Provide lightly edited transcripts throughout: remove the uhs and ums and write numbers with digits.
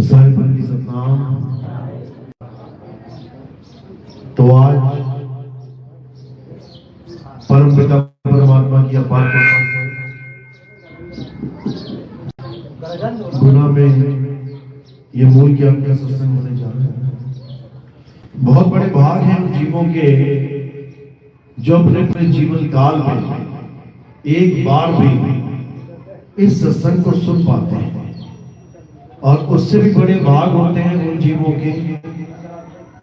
साहिब की सतनाम। तो आज परम पिता परमात्मा की अपार कृपा से गुना में ये मूल ज्ञान का सत्संग होने जा रहा है। बहुत बड़े भाग हैं उन जीवों के जो अपने अपने जीवन काल में एक बार भी इस सत्संग को सुन पाते हैं, और उससे भी बड़े भाग होते हैं उन जीवों के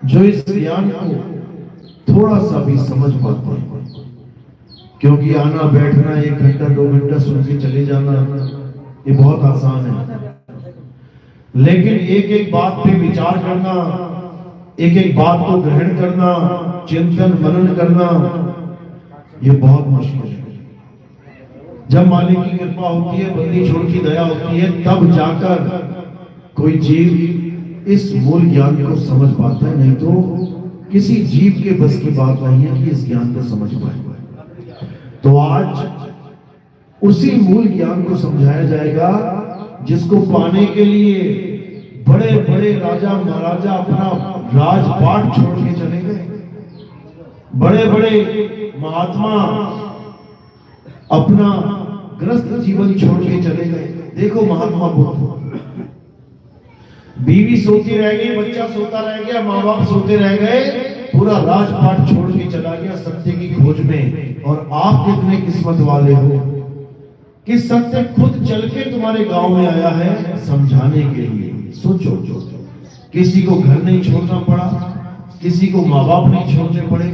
जो इस ज्ञान को थोड़ा सा भी समझ पाते हैं। क्योंकि आना बैठना 1 घंटा 2 घंटा सुन के चले जाना ये बहुत आसान है, लेकिन एक एक बात पे विचार करना, एक एक बात को ग्रहण करना, चिंतन मनन करना ये बहुत मुश्किल है। जब मालिक की कृपा होती है, बंदी छोड़ की दया होती है, तब जाकर कोई जीव इस मूल ज्ञान को समझ पाता है। नहीं तो किसी जीव के बस की बात नहीं है कि इस ज्ञान को समझ पाए। तो आज उसी मूल ज्ञान को समझाया जाएगा जिसको पाने के लिए बड़े बड़े राजा महाराजा अपना राजपाट छोड़ के चले गए, बड़े बड़े महात्मा अपना ग्रस्त जीवन छोड़ के चले गए। देखो महात्मा बुद्ध, बीवी सोती रह गई, बच्चा सोता रह गया, माँ बाप सोते रह गए, पूरा राजपाट छोड़ के चला गया सत्य की खोज में। और आप कितने किस्मत वाले हो कि सत्य खुद चल के तुम्हारे गांव में आया है समझाने के लिए। सोचो, किसी को घर नहीं छोड़ना पड़ा, किसी को माँ बाप नहीं छोड़ने पड़े,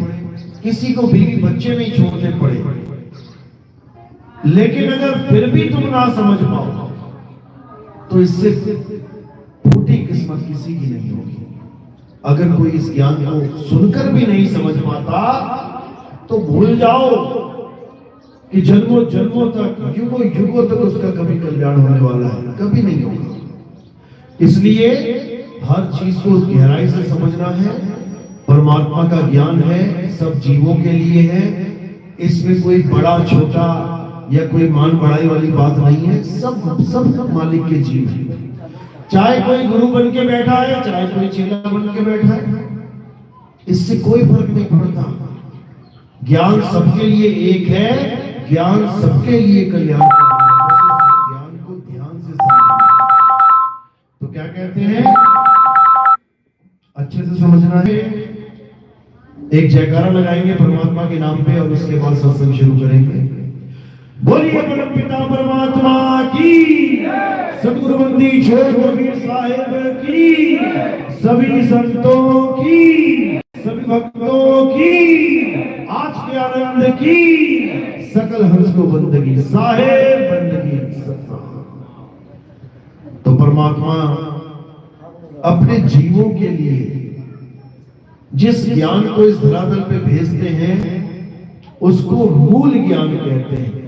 किसी को बीवी बच्चे नहीं छोड़ने पड़े, लेकिन अगर फिर भी तुम ना समझ पाओ तो इससे फूटी किस्मत किसी की नहीं होगी। अगर कोई इस ज्ञान को सुनकर भी नहीं समझ पाता तो भूल जाओ कि जन्मों जन्मों तक, युगों युगों तक उसका कभी कल्याण होने वाला है, कभी नहीं होगा। इसलिए हर चीज को गहराई से समझना है। परमात्मा का ज्ञान है, सब जीवों के लिए है। इसमें कोई बड़ा छोटा या कोई मान बढ़ाई वाली बात नहीं है। सब मालिक के जीव हैं। चाहे कोई गुरु बन के बैठा है, चाहे कोई चेला बन के बैठा है, इससे कोई फर्क नहीं पड़ता। ज्ञान सबके लिए एक है, ज्ञान सबके लिए कल्याण ज्ञान को ध्यान से समझना। तो क्या कहते हैं, अच्छे से समझना है। एक जयकारा लगाएंगे परमात्मा के नाम पे और उसके बाद सत्संग शुरू करेंगे। बोलिए परम पिता परमात्मा की, सतगुरु बंदी छोड़ कबीर साहिब की, सभी संतों की, सभी भक्तों की, आज के आनंद की, सकल हंस को बंदगी साहिब बंदगी। तो परमात्मा अपने जीवों के लिए जिस ज्ञान को इस धरातल पे भेजते हैं उसको मूल ज्ञान कहते हैं।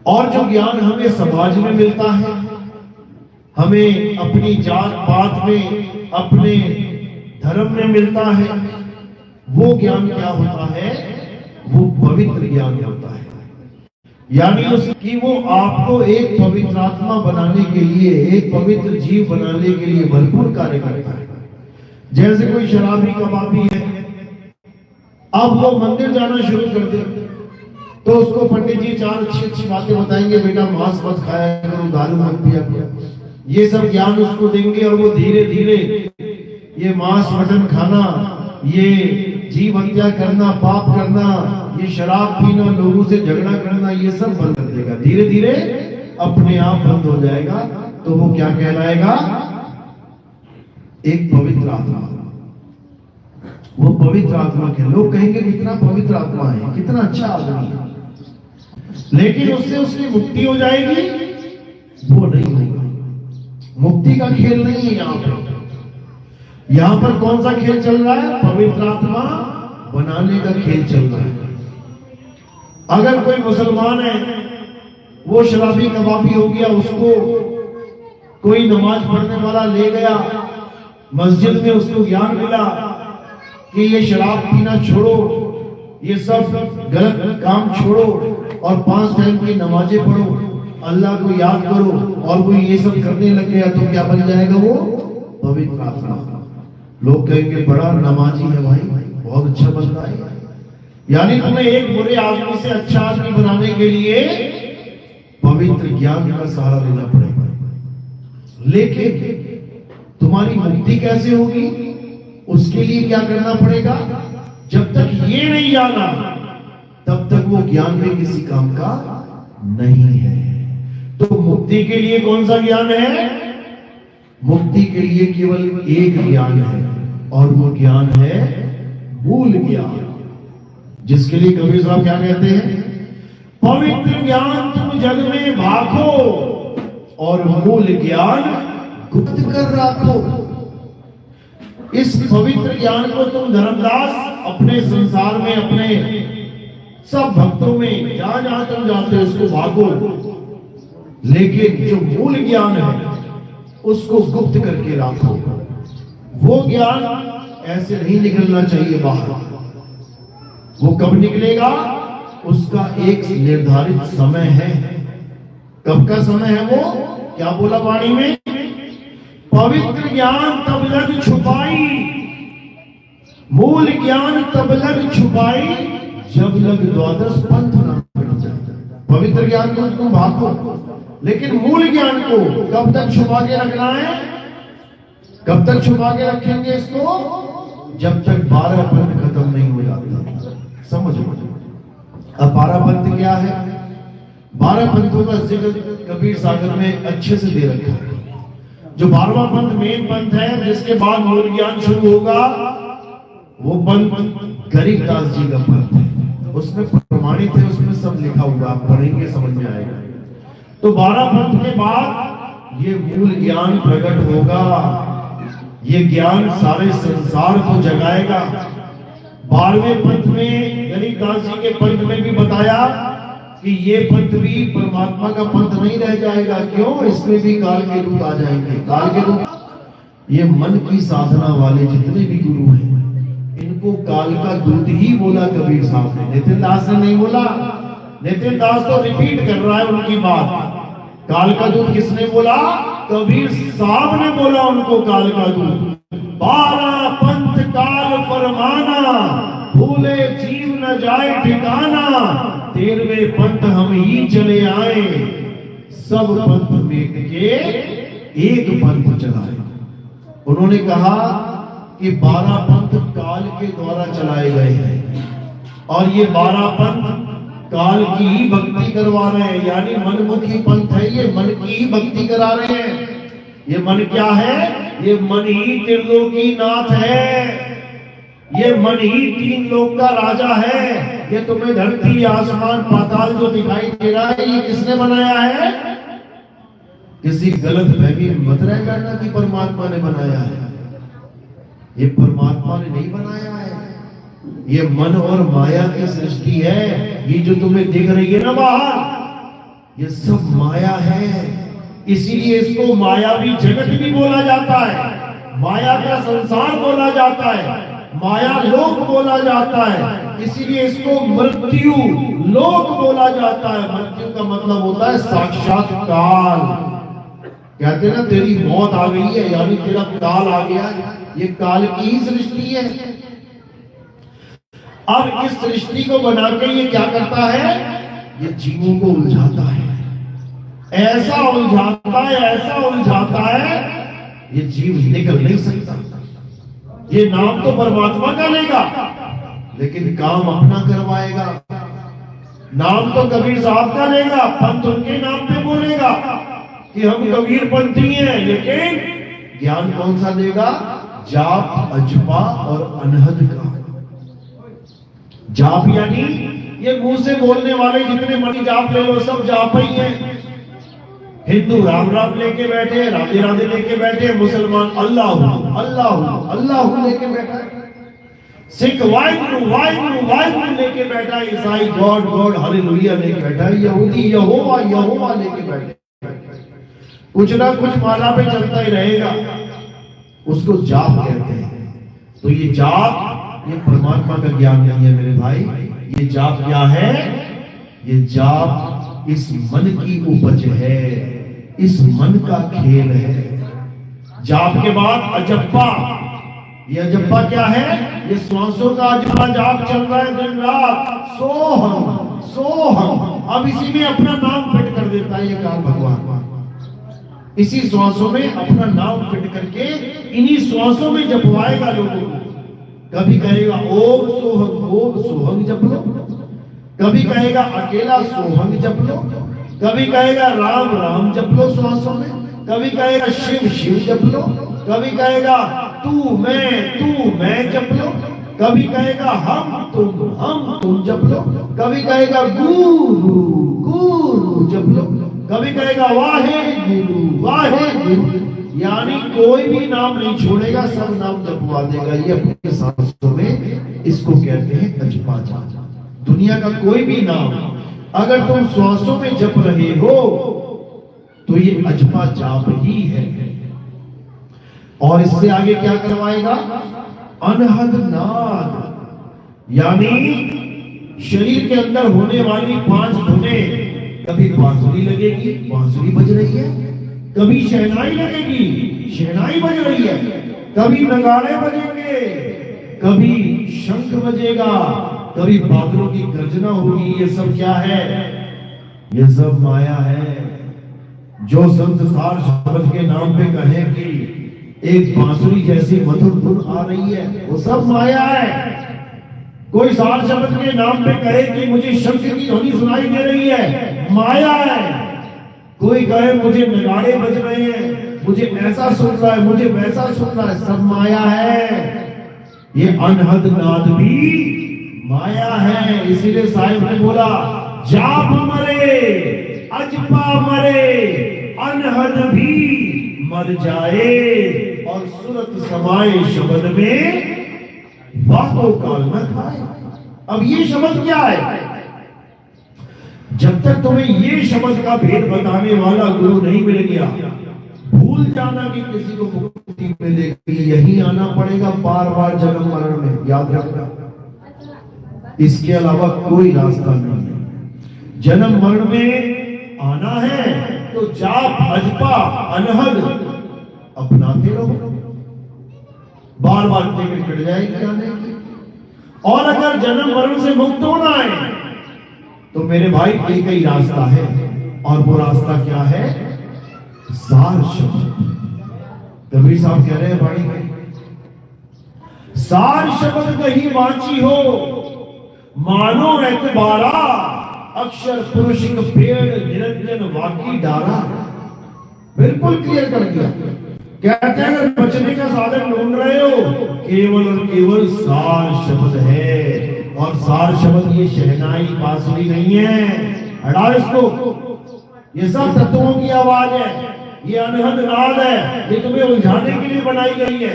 और जो ज्ञान हमें समाज में मिलता है, हमें अपनी जात पात में, अपने धर्म में मिलता है, वो ज्ञान क्या होता है, वो पवित्र ज्ञान होता है। यानी उसकी वो आपको एक पवित्र आत्मा बनाने के लिए, एक पवित्र जीव बनाने के लिए भरपूर कार्य करता है। जैसे कोई शराबी कबाबी है, अब वो मंदिर जाना शुरू कर दे तो उसको पंडित जी 4 अच्छी बातें बताएंगे, बेटा मांस मत खाया करो, दारू मत पिया करो, ये सब ज्ञान उसको देंगे। और वो धीरे धीरे ये मांस मटन खाना, ये जीव हत्या करना, पाप करना, ये शराब पीना, लोगों से झगड़ा करना, ये सब बंद कर देगा। धीरे धीरे अपने आप बंद हो जाएगा। तो वो क्या कहलाएगा, एक पवित्र आत्मा। वो पवित्र आत्मा के लोग कहेंगे कितना पवित्र आत्मा है, कितना अच्छा आदमी है, लेकिन उससे उसकी मुक्ति हो जाएगी, वो नहीं होगा। मुक्ति का खेल नहीं है यहाँ पर। यहाँ पर कौन सा खेल चल रहा है, पवित्र आत्मा बनाने का खेल चल रहा है। अगर कोई मुसलमान है, वो शराबी कबाबी हो गया, उसको कोई नमाज पढ़ने वाला ले गया मस्जिद में, उसको ज्ञान मिला कि ये शराब पीना छोड़ो, ये सब गलत काम छोड़ो और 5 टाइम की नमाजें पढ़ो, अल्लाह को याद करो और कोई ये सब करने लग गया तो क्या बन जाएगा वो? पवित्र आत्मा। लोग कहेंगे बड़ा नमाजी है भाई, बहुत अच्छा बनता है। यानी तुम्हें एक बुरे आदमी से अच्छा आदमी बनाने के लिए पवित्र ज्ञान का सहारा लेना पड़ेगा। लेकिन तुम्हारी मुक्ति कैसे होगी, उसके लिए क्या करना पड़ेगा? जब तक ये नहीं जाना तब तक वो ज्ञान में किसी काम का नहीं है। तो मुक्ति के लिए कौन सा ज्ञान है? मुक्ति के लिए केवल एक ज्ञान है और वो ज्ञान है मूल ज्ञान, जिसके लिए कबीर साहब क्या कहते हैं? पवित्र ज्ञान तुम जग में भागो और मूल ज्ञान गुप्त कर रखो। इस पवित्र ज्ञान को तुम धर्मदास अपने संसार में, अपने सब भक्तों में जहां जहां तुम जाते हो उसको भागो, लेकिन जो मूल ज्ञान है उसको गुप्त करके रखो। वो ज्ञान ऐसे नहीं निकलना चाहिए बाहर। वो कब निकलेगा? उसका एक निर्धारित समय है। कब का समय है वो? क्या बोला वाणी में? पवित्र ज्ञान तब लग छुपाई, मूल ज्ञान तब लग छुपाई, जब लग द्वादश पंथ ना मिट जाए। पवित्र ज्ञान को तुम भागो, लेकिन मूल ज्ञान को कब तक छुपा के रखना है? कब तक छुपा के रखेंगे इसको? जब तक 12 पंथ खत्म नहीं हो जाता। समझो। अब 12 पंथ क्या है? 12 पंथों का जिक्र कबीर सागर में अच्छे से दे रखा है। जो 12वां पंथ मेन पंथ है, जिसके बाद मूल ज्ञान शुरू होगा, वो पंथ गरीबदास जी का पंथ है। उसमें प्रमाणित है, उसमें सब लिखा हुआ, आप पढ़ेंगे समझ में आएगा। तो 12 पंथ के बाद ये मूल ज्ञान प्रकट होगा। ये ज्ञान सारे संसार को जगाएगा। 12वें पंथ में, गरीबदास जी के पंथ में भी बताया कि ये पंथ भी परमात्मा का पंथ नहीं रह जाएगा। क्यों? इसमें भी काल के रूप आ जाएंगे। काल के रूप, ये मन की साधना वाले जितने भी गुरु हैं, इनको काल का दूत ही बोला कबीर साहब ने। नितिन दास ने नहीं बोला। नितिन दास तो रिपीट कर रहा है उनकी बात। काल का दूत किसने बोला? कबीर साहब ने बोला उनको काल का दूत। 12 पंथ काल फरमाना, भूले जीव न जाए ठिकाना, 13वें पंथ हम ही चले आए, सब पंथ मिट के एक पंथ चलाए। उन्होंने कहा कि 12 पंथ काल के द्वारा चलाए गए हैं और ये 12 पंथ काल की ही भक्ति करवा रहे हैं। यानी मनमुखी पंथ है, ये मन की ही भक्ति करा रहे हैं। ये मन क्या है? ये मन ही त्रिलोकी नाथ है। ये मन ही 3 लोक का राजा है। ये तुम्हें धरती आसमान पाताल जो दिखाई दे रहा है, ये किसने बनाया है? किसी गलत फहमी में मत रह जाना कि परमात्मा ने बनाया है। ये परमात्मा ने नहीं बनाया है, ये मन और माया की सृष्टि है। ये जो तुम्हें दिख रही है ना बाहर, ये सब माया है। इसीलिए इसको मायावी जगत भी बोला जाता है, माया का संसार बोला जाता है, माया लोक बोला जाता है। इसीलिए इसको मृत्यु लोक बोला जाता है। मृत्यु का मतलब होता है साक्षात काल। कहते हैं ना, तेरी मौत आ गई है, यानी तेरा काल आ गया। ये काल की ही सृष्टि है। अब इस सृष्टि को बना के ये क्या करता है? ये जीवों को उलझाता है, ऐसा उलझाता है, ऐसा उलझाता है, ये जीव निकल नहीं सकता। ये नाम तो परमात्मा का लेगा, लेकिन काम अपना करवाएगा। नाम तो कबीर साहब का लेगा, पंथ उनके नाम पे बोलेगा कि हम कबीर पंथी हैं, लेकिन ज्ञान कौन सा देगा? जाप, अजपा और अनहद का। जाप यानी ये मुंह से बोलने वाले जितने मनी जाप ले लो, सब जाप ही हैं। हिंदू राम राम लेके बैठे, राधे राधे लेके बैठे, मुसलमान अल्लाह अल्लाह अल्लाह लेके बैठा, सिख वाहिगुरु वाहिगुरु वाहिगुरु लेके बैठा, ईसाई गॉड गॉड हालेलुया लेके बैठा, यहूदी यहोवा यहोवा लेके बैठे। कुछ ना कुछ माला पे चलता ही रहेगा, उसको जाप कहते हैं। तो ये जाप, ये परमात्मा का ज्ञान नहीं है मेरे भाई। ये जाप क्या है? ये जाप इस मन की उपज है, इस मन का खेल है। जाप के बाद अजप्पा। ये अजप्पा क्या है? ये श्वासों का अजप्पा जाप चल रहा है दिन रात। सोहम सोहम। अब इसी में अपना नाम फिट कर देता है ये काल भगवान। इसी श्वासों में अपना नाम फिट करके इन्हीं श्वासों में जपवाएगा लोगों को। कभी कहेगा ओम सोहम जप लो, कभी कहेगा अकेला सोहम जप लो, कभी कहेगा राम राम जप लो श्वासों में, कभी कहेगा शिव शिव जप लो, कभी कहेगा तू मैं जप लो, कभी कहेगा हम तुम जप लो, कभी कहेगा गुरु गुरु जप लो, कभी कहेगा वाहे। यानी कोई भी नाम नहीं छोड़ेगा, सब नाम जपवा देगा ये अपने सांसों में। इसको कहते हैं अजपा जाप। दुनिया का कोई भी नाम अगर तुम श्वासों में जप रहे हो तो ये अजपा जाप ही है। और इससे आगे क्या करवाएगा? अनहद नाद। यानी शरीर के अंदर होने वाली 5 धुनें। कभी बांसुरी लगेगी, बांसुरी बज रही है, कभी शहनाई लगेगी, शहनाई बज रही है, कभी नगाड़े बजेंगे, कभी शंख बजेगा, कभी बादलों की गर्जना होगी। ये सब क्या है? ये सब माया है। जो संत सार शब्द के नाम पे कहे कि एक बांसुरी जैसी मधुर धुन आ रही है, वो सब माया है। कोई सार शब्द के नाम पे कहे कि मुझे शंख की ध्वनि सुनाई दे रही है, माया है। कोई कहे मुझे नगाड़े बज रहे हैं, मुझे ऐसा सुन रहा है, मुझे वैसा सुन रहा है, सब माया है। ये अनहद नाद भी माया है। इसीलिए साहिब ने बोला जाप मरे अजपा मरे, अनहद भी मर जाए, और सूरत समाए शब्द में वाको काल न खाए। अब ये शब्द क्या है? जब तक तुम्हें ये शब्द का भेद बताने वाला गुरु नहीं मिल गया, भूल जाना कि किसी को मुक्ति मिलेगी। यही आना पड़ेगा बार बार जन्म मरण में, याद रखना। इसके अलावा कोई रास्ता नहीं है। जन्म मरण में आना है तो जाप अजपा अनहद अपनाते रहो, बार बार टिकट कट जाएगी आने की। और अगर जन्म मरण से मुक्त होना है तो मेरे भाई एक ही रास्ता है, और वो रास्ता क्या है? सार शब्द। कबीर साहब कह रहे हैं बाणी में, सार शब्द कहीं वांची हो, मानो रतबारा, अक्षर पुरुष पेड़ निरंजन वाकी डारा। बिल्कुल क्लियर कर दिया। कहते हैं अगर बचने का साधन ढूंढ रहे हो, केवल और केवल सार शब्द है। और सार शब्द ये शहनाई बांसुरी नहीं है, हटाओ इसको। ये सब तत्वों की आवाज है, ये अनहद नाद है, ये तुम्हें उलझाने के लिए बनाई गई है।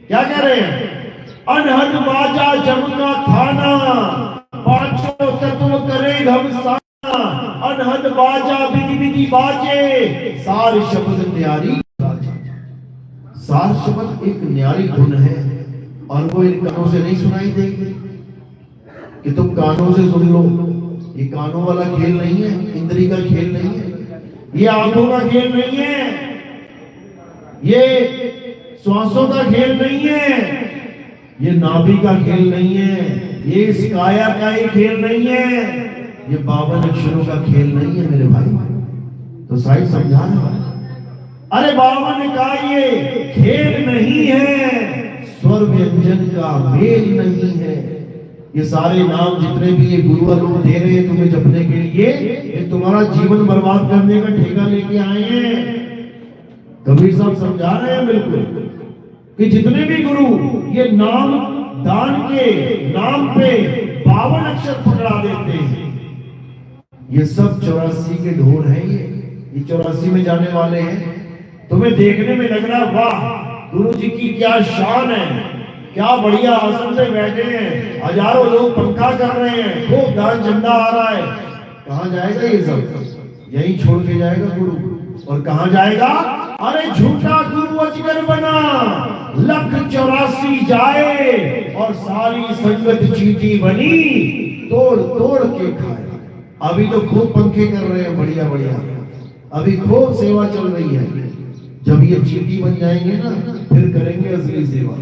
क्या कह रहे हैं? अनहद बाजा जमुना खाना, पांचों तत्व करे घमसाना, अनहद बाजा विधि विधि बाजे, सार शब्द न्यारी। सार शब्द एक न्यारी धुन है, और वो इन कानों से नहीं सुनाई देगी कि तुम कानों से सुन लो। ये कानों वाला खेल नहीं है, इंद्री का खेल नहीं है, ये आंखों का खेल नहीं है, ये श्वासों का खेल नहीं है, ये नाभि का खेल नहीं है, ये इस काया का ही खेल नहीं है, ये 52 अक्षरों का खेल नहीं है मेरे भाई। तो साहिब समझा रहे, अरे 52 का ये खेल नहीं है, स्वर व्यंजन का मेल नहीं है। ये सारे नाम जितने भी ये गुरु लोग दे रहे हैं तुम्हें जपने के लिए, ये तुम्हारा जीवन बर्बाद करने का ठेका लेके आए हैं। कबीर साहब समझा रहे हैं बिल्कुल कि जितने भी गुरु ये नाम दान के नाम पे 52 अक्षर पकड़ा देते हैं, ये सब 84 के ढोल हैं। ये 84 में जाने वाले हैं। तुम्हें देखने में लग रहा वाह गुरु जी की क्या शान है, क्या बढ़िया आसन पे बैठे हैं, हजारों लोग पंखा कर रहे हैं, खूब दान चंदा आ रहा है। कहाँ जाएगा ये सब? यही छोड़ के जाएगा गुरु। और कहाँ जाएगा? अरे झूठा गुरु अजगर बना, 184 जाए और सारी संगत चीटी बनी, तोड़ तोड़ के खाए। अभी तो खूब पंखे कर रहे हैं, बढ़िया बढ़िया, अभी खूब सेवा चल रही है। जब ये चीटी बन जाएंगे ना, फिर करेंगे असली सेवा,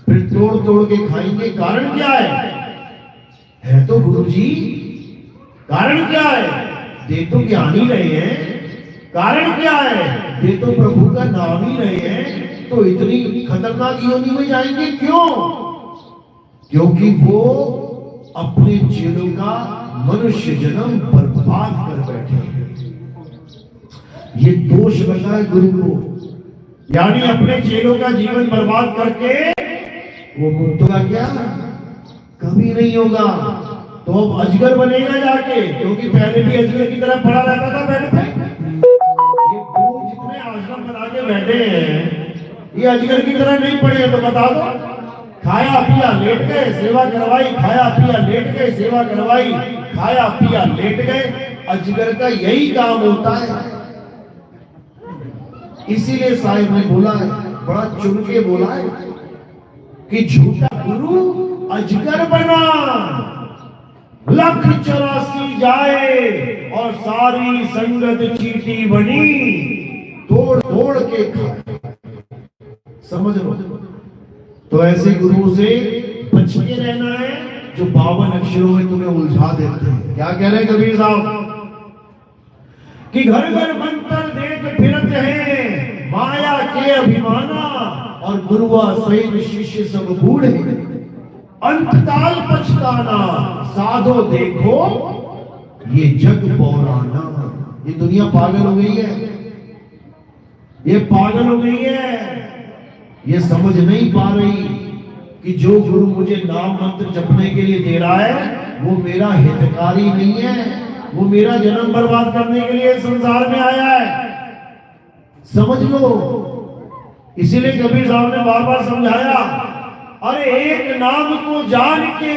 फिर तोड़ तोड़ के खाएंगे। कारण क्या है तो गुरुजी, कारण क्या है? दे तो ज्ञान ही रहे हैं। कारण क्या है? दे तो प्रभु का नाम ही रहे हैं। तो इतनी खतरनाक योनि में जाएंगे क्यों? क्योंकि वो अपने चेलों का मनुष्य जन्म बर्बाद कर बैठे। ये दोष लगा है गुरु को, यानी अपने चेलों का जीवन बर्बाद करके वो मुक्त होगा क्या? कभी नहीं होगा। तो अब अजगर बनेगा जाके, क्योंकि पहले भी अजगर की तरह पड़ा रहता था पहले पे। ये गुरु जितने आश्रम बना के बैठे हैं, ये अजगर की तरह नहीं पड़े हैं। तो बता दो, खाया पिया लेट गए, सेवा करवाई, खाया पिया लेट गए, सेवा करवाई, खाया पिया लेट गए। अजगर का यही काम होता है। इसीलिए साहिब ने बोला है, बड़ा चुन के बोला है कि झूठा गुरु अजगर बना, 1,84 जाए और सारी संगत चीटी बनी, तोड़ तोड़ के खाए। समझ लो। तो ऐसे गुरु से बच के रहना है जो 52 अक्षरों में तुम्हें उलझा देते हैं। क्या कह रहे हैं कबीर साहब कि घर घर मंत्र देख फिरत है माया के अभिमाना, और गुरुआ सहित शिष्य सब बूढ़े, अंतकाल पछताना, साधो देखो ये जग पौराना। ये दुनिया पागल हो गई है, ये पागल हो गई है। ये समझ नहीं पा रही कि जो गुरु मुझे नाम मंत्र जपने के लिए दे रहा है वो मेरा हितकारी नहीं है, वो मेरा जन्म बर्बाद करने के लिए संसार में आया है। समझ लो। इसीलिए कबीर साहब ने बार बार समझाया, अरे एक नाम को जान के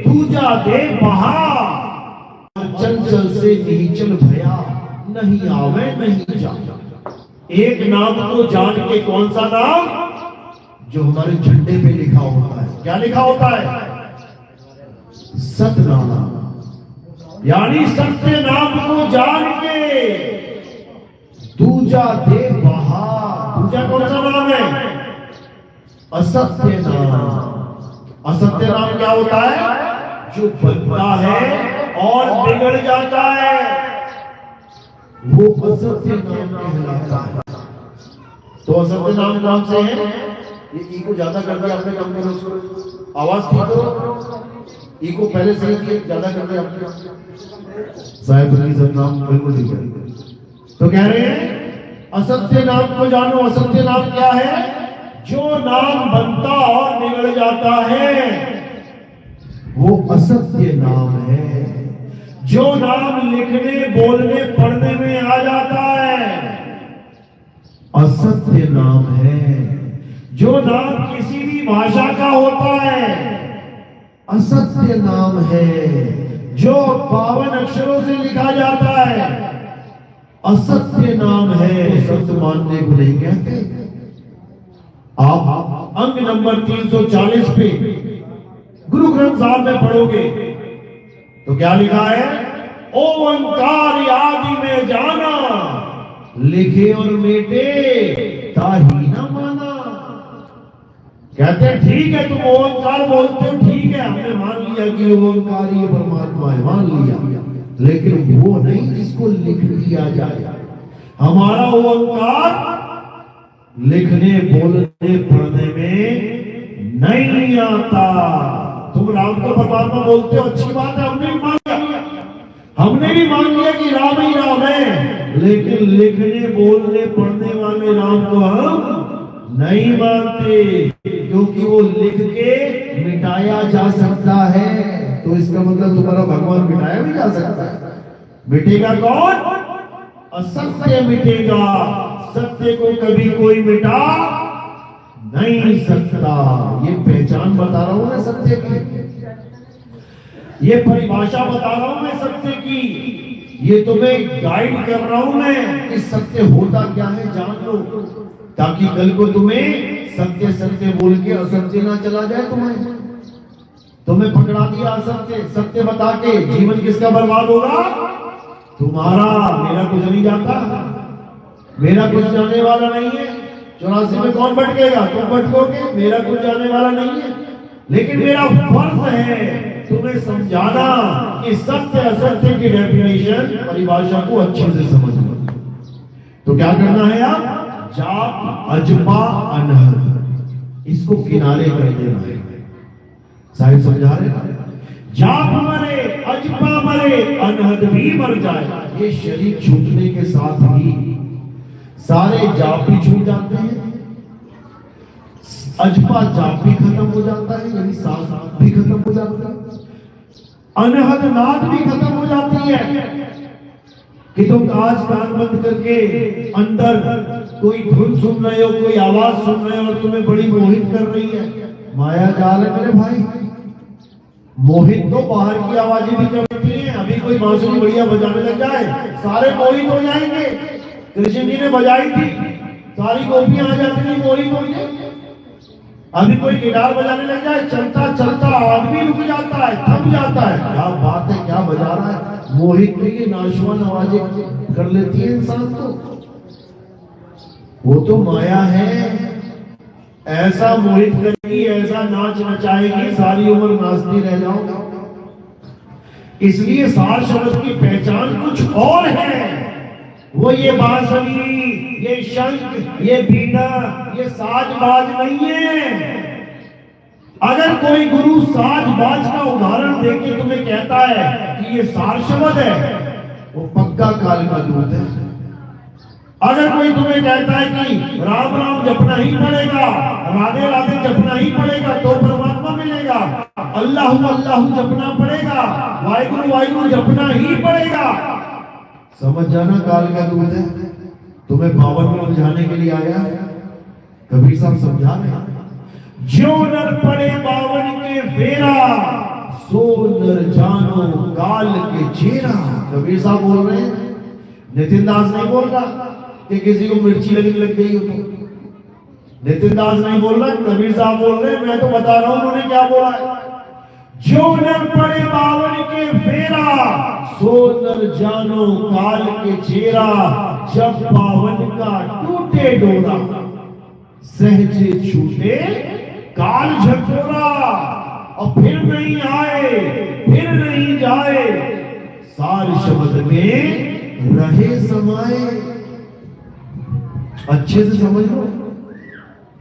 दूजा दे बहा, चंचल से नीचल भया, नहीं आवे नहीं जा। एक नाम को जान के, कौन सा नाम? जो हमारे झंडे पे लिखा होता है। क्या लिखा होता है? सतनाम, यानी सत्य नाम को जान के दूजा दे बहा। दूजा कौन सा नाम है? असत्य नाम। असत्य नाम क्या होता है? जो बनता है और बिगड़ जाता है, वो असत्य नाम कहलाता है। तो असत्य नाम कौन से है? ये ईको ज्यादा कर दिया आपने, कम करो उसको, आवाज ठीक करो। ईको पहले सही किए, ज्यादा कर दिया आपने। साहिब की सब नाम बिल्कुल ठीक है। तो कह रहे हैं असत्य नाम को जानो। असत्य नाम क्या है? जो नाम बनता और बिगड़ जाता है वो असत्य नाम है। जो नाम लिखने बोलने पढ़ने में आ जाता है असत्य नाम है। जो नाम किसी भी भाषा का होता है असत्य नाम है। जो 52 अक्षरों से लिखा जाता है असत्य नाम है। सत्य मानने को नहीं कहते। आप अंग नंबर 340 पे गुरु ग्रंथ साहब में पढ़ोगे तो क्या लिखा है? ओंकार आदि में जाना, लिखे और मेटे ताही न माना। कहते हैं ठीक है, तुम ओंकार बोलते हो, ठीक है, हमने मान लिया कि ओंकार ही परमात्मा है, मान लिया, लेकिन वो नहीं जिसको लिख दिया जाए। हमारा ओंकार लिखने बोलने पढ़ने में नहीं आता। तुम राम को परमात्मा बोलते हो, अच्छी बात है, हमने भी मान लिया, हमने भी मान लिया कि राम ही राम है, लेकिन लिखने बोलने पढ़ने वाले राम को हम नहीं मानते, क्योंकि वो लिख के मिटाया जा सकता है। तो इसका मतलब तुम्हारा भगवान मिटाया भी जा सकता है। मिटेगा कौन? असत्य मिटेगा, सत्य को कभी कोई मिटा नहीं सकता। ये पहचान बता रहा हूं मैं सत्य की, ये परिभाषा बता रहा हूं मैं सत्य की, ये तुम्हें गाइड कर रहा हूं मैं कि सत्य होता क्या है जान लो, ताकि कल को तुम्हें सत्य सत्य बोल के असत्य ना चला जाए तुम्हें। तुम्हें पकड़ा दिया सत्य, सत्य बता के जीवन किसका बर्बाद होगा? तुम्हारा। मेरा कुछ नहीं जाता, मेरा कुछ जाने वाला नहीं है। 84 में कौन भटकेगा? तुम भटकोगे, मेरा कुछ जाने वाला नहीं है। लेकिन मेरा फर्ज है तुम्हें समझाना कि सत्य असत्य की डेफिनेशन, परिभाषा को अच्छे से समझना। तो क्या करना है? आप जाप अजपा अनहद, इसको किनारे कर देना है। साहिब समझा रहे हैं, जाप मरे, अजपा मरे, अनहद भी मर जाए। ये शरीर छूटने के साथ ही सारे जाप भी छूट जाते हैं, अजपा जाप भी खत्म हो जाता है, यानी सांस भी खत्म हो जाता है, अनहद नाद भी खत्म हो जाती है। कि तुम आज कान बंद करके अंदर कोई धुन सुन रहे हो, कोई आवाज सुन रहे हो और तुम्हें बड़ी मोहित कर रही है। माया जाल है मेरे भाई। मोहित तो बाहर की आवाजें भी करती हैं। अभी कोई बांसुरी बढ़िया बजाने लग जाए, सारे मोहित हो जाएंगे। कृष्ण जी ने बजाई थी, सारी गोपियां आ जाती थी, मोहित हो गए। अभी कोई गिटार बजाने लग जाए, चलता चलता आदमी रुक जाता है, थक जाता है। क्या बात है, क्या बजा रहा है? मोहित में ये नाशवान आवाजें कर लेती है इंसान को। वो तो माया है, ऐसा मोहित करेगी, ऐसा नाच नचाएगी, सारी उम्र नाचती रह जाओ। इसलिए सार शब्द की पहचान कुछ और है। वो ये बांसुरी, ये शंख, ये बीना, ये साजबाज नहीं है। अगर कोई गुरु साजबाज का उदाहरण देके तुम्हें कहता है कि ये सार शब्द है, वो पक्का काल का दूत है। अगर कोई तुम्हें कहता है कि राम राम जपना ही पड़ेगा, राधे राधे जपना ही पड़ेगा तो परमात्मा मिलेगा, अल्लाह अल्लाह जपना पड़ेगा, वाहिगुरु वाहिगुरु जपना ही पड़ेगा, समझ जाना काल का दूत है। तुम्हें बावन में उलझाने के लिए आया। कबीर साहब समझा रहे, जो नर पड़े बावन के फेरा, सो नर जानो काल के चेहरा। कबीर साहब बोल रहे हैं, नितिन दास नहीं बोल रहा कि किसी को मिर्ची लगने लग गई हो तो। नितिन दास नहीं बोल रहा, कबीर साहब बोल रहे हैं। मैं तो बता रहा हूं उन्होंने क्या बोला है। जो नर पड़े बावन के फेरा, सो नर जानो काल के चेहरा। जब बावन का टूटे डोरा, सहजे छूटे काल झकोरा। और फिर नहीं आए, फिर नहीं जाए, सार शब्द में रहे समाए। अच्छे से समझ लो,